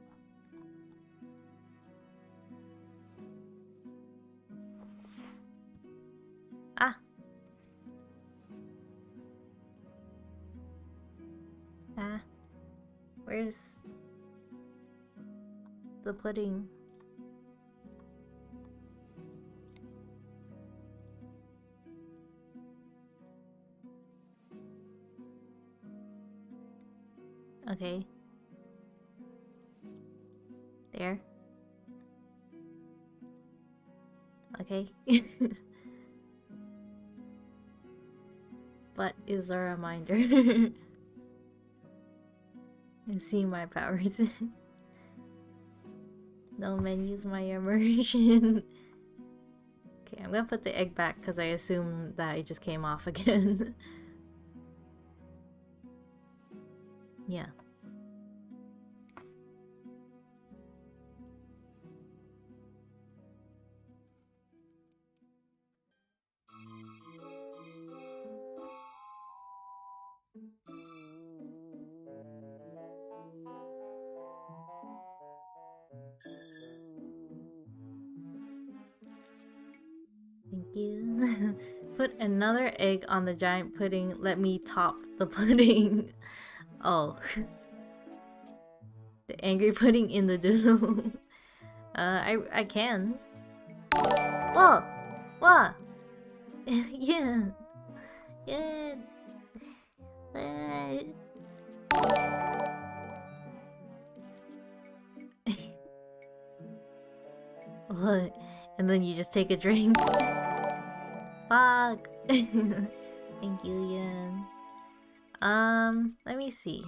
Ah. Ah. Where's the pudding? Okay. There. Okay. But is a reminder. And see my powers. No menus, my immersion. Okay, I'm gonna put the egg back because I assume that it just came off again. Yeah. Thank you. Put another egg on the giant pudding. Let me top the pudding. Oh. The angry pudding in the doodle. I can. Whoa! What? Yeah. Yeah. What? And then you just take a drink? Fuck! Thank you, Yan. Let me see.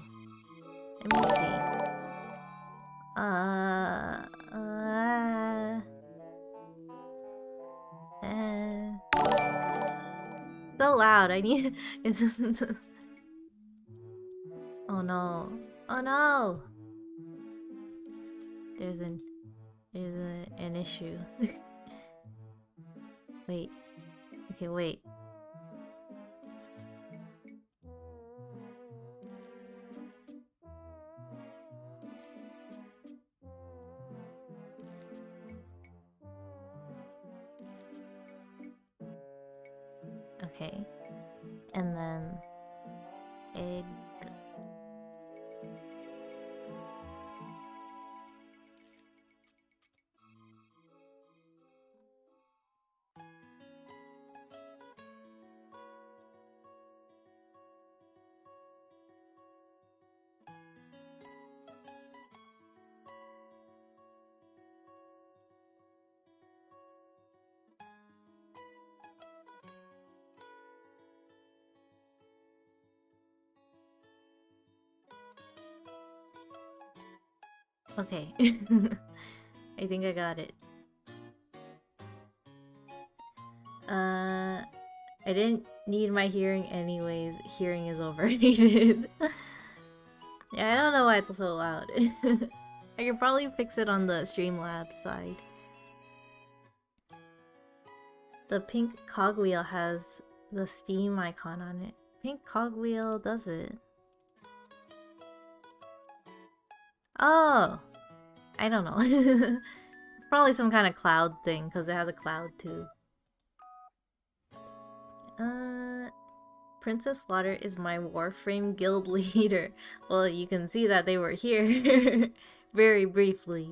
So loud, I need... It's just... Oh no. Oh no! There's an issue. Wait. Okay, wait. Okay. And then egg. Okay. I think I got it. I didn't need my hearing anyways. Hearing is overrated. Yeah, I don't know why it's so loud. I could probably fix it on the Streamlabs side. The pink cogwheel has the Steam icon on it. Pink cogwheel does it. Oh! I don't know. It's probably some kind of cloud thing, because it has a cloud too. Princess Slaughter is my Warframe guild leader. Well, you can see that they were here very briefly.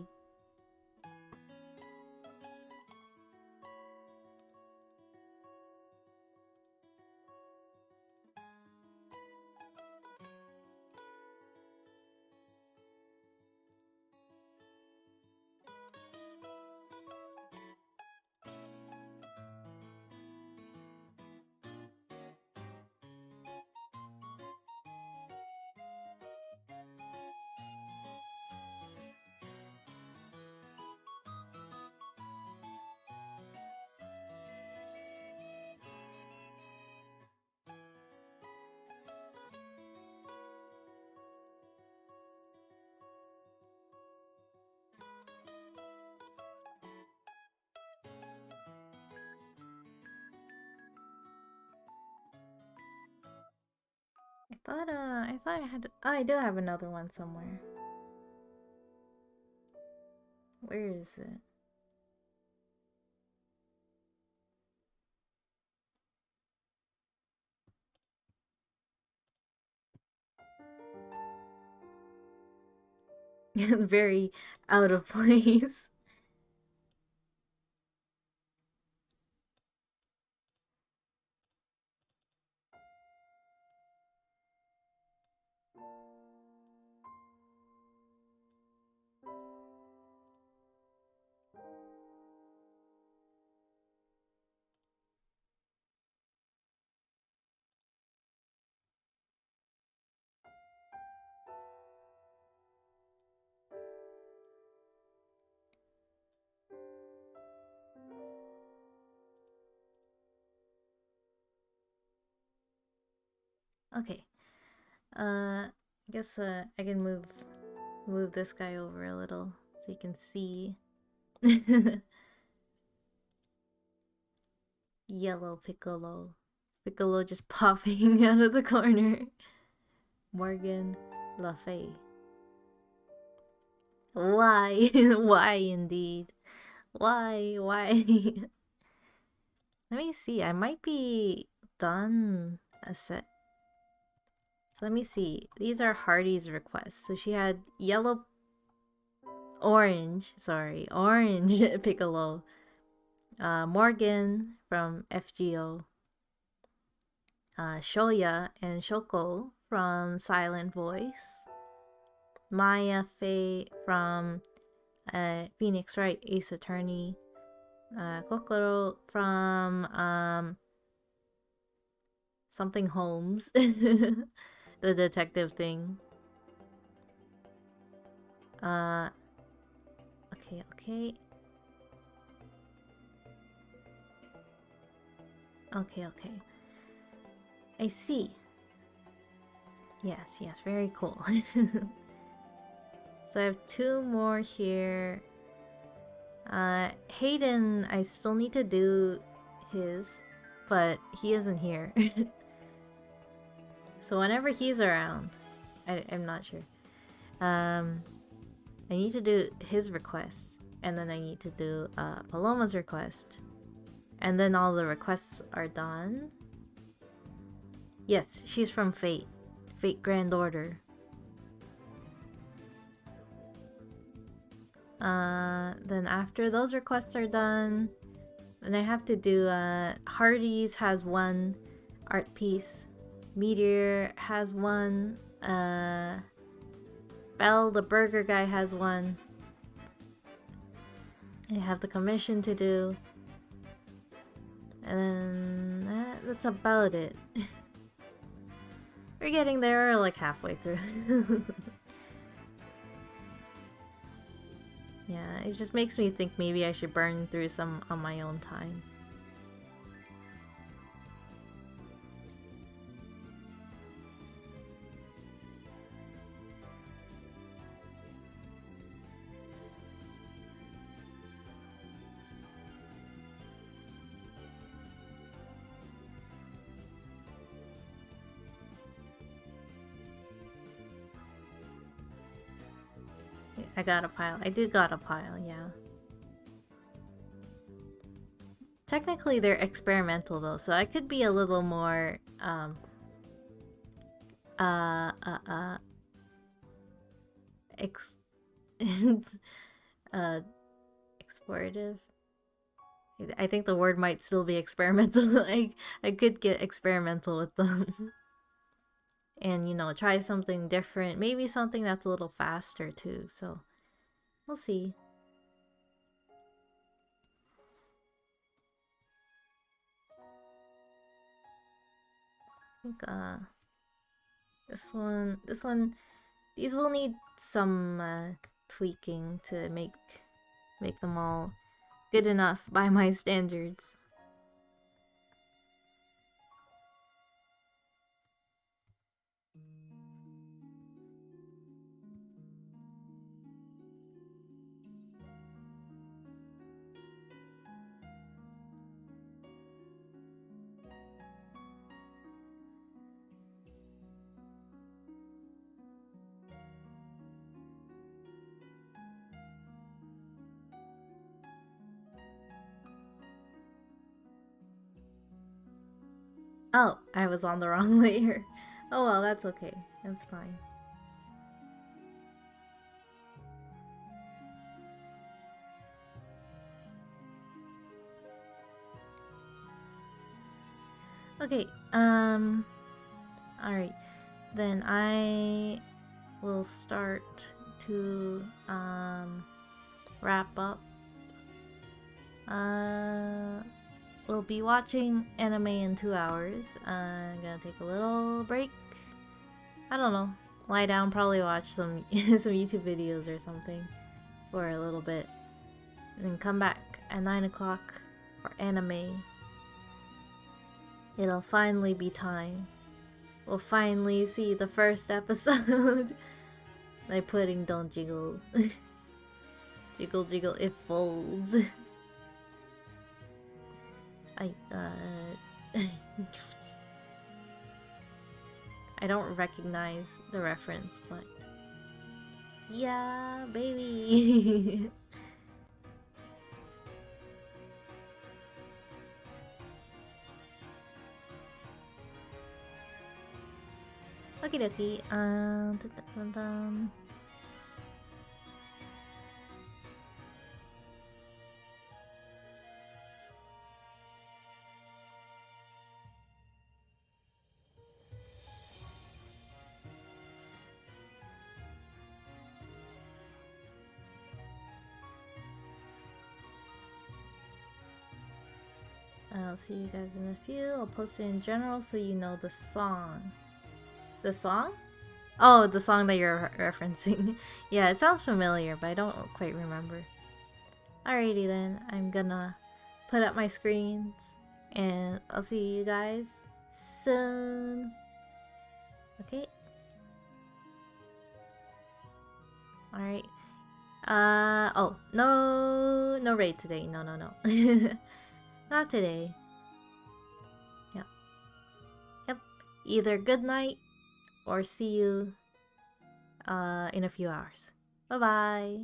I thought I had. Oh, I do have another one somewhere. Where is it? Very out of place. Okay. I guess I can move this guy over a little so you can see. Yellow Piccolo. Piccolo just popping out of the corner. Morgan Le Fay. Why? Why indeed? Why? Why? Let me see. I might be done a set. So let me see. These are Hardy's requests. So she had orange Piccolo. Morgan from FGO. Shoya and Shoko from Silent Voice. Maya Faye from Phoenix Wright Ace Attorney. Kokoro from something Holmes. The detective thing. Okay. Okay. I see. Yes, very cool. So I have two more here. Hayden, I still need to do his, but he isn't here. So whenever he's around, I'm not sure. I need to do his request, and then I need to do Paloma's request, and then all the requests are done. Yes, she's from Fate Grand Order. Then after those requests are done, then I have to do Hardy's has one art piece, Meteor has one, Bell the burger guy has one. I have the commission to do, and then that's about it. We're getting there, like halfway through. Yeah, it just makes me think maybe I should burn through some on my own time. I got a pile. I do got a pile, yeah. Technically, they're experimental though, so I could be a little more, explorative. I think the word might still be experimental. I could get experimental with them. And, you know, try something different. Maybe something that's a little faster too, so we'll see. I think, this one, these will need some, tweaking to make them all good enough by my standards. Oh, I was on the wrong layer. Oh well, that's okay. That's fine. Okay, alright. Then I will start to, wrap up. We'll be watching anime in 2 hours. I'm gonna take a little break. I don't know. Lie down, probably watch some some YouTube videos or something for a little bit. And then come back at 9 o'clock for anime. It'll finally be time. We'll finally see the first episode. My pudding don't jiggle. Jiggle jiggle, it folds. I don't recognize the reference, but yeah, baby. Okie dokie. Dun, dun, dun, dun. I'll see you guys in a few. I'll post it in general so you know the song. The song? Oh, the song that you're referencing. Yeah, it sounds familiar, but I don't quite remember. Alrighty then, I'm gonna put up my screens and I'll see you guys soon. Okay? Alright. Oh, no raid today. No. Not today. Yep. Either good night or see you in a few hours. Bye bye.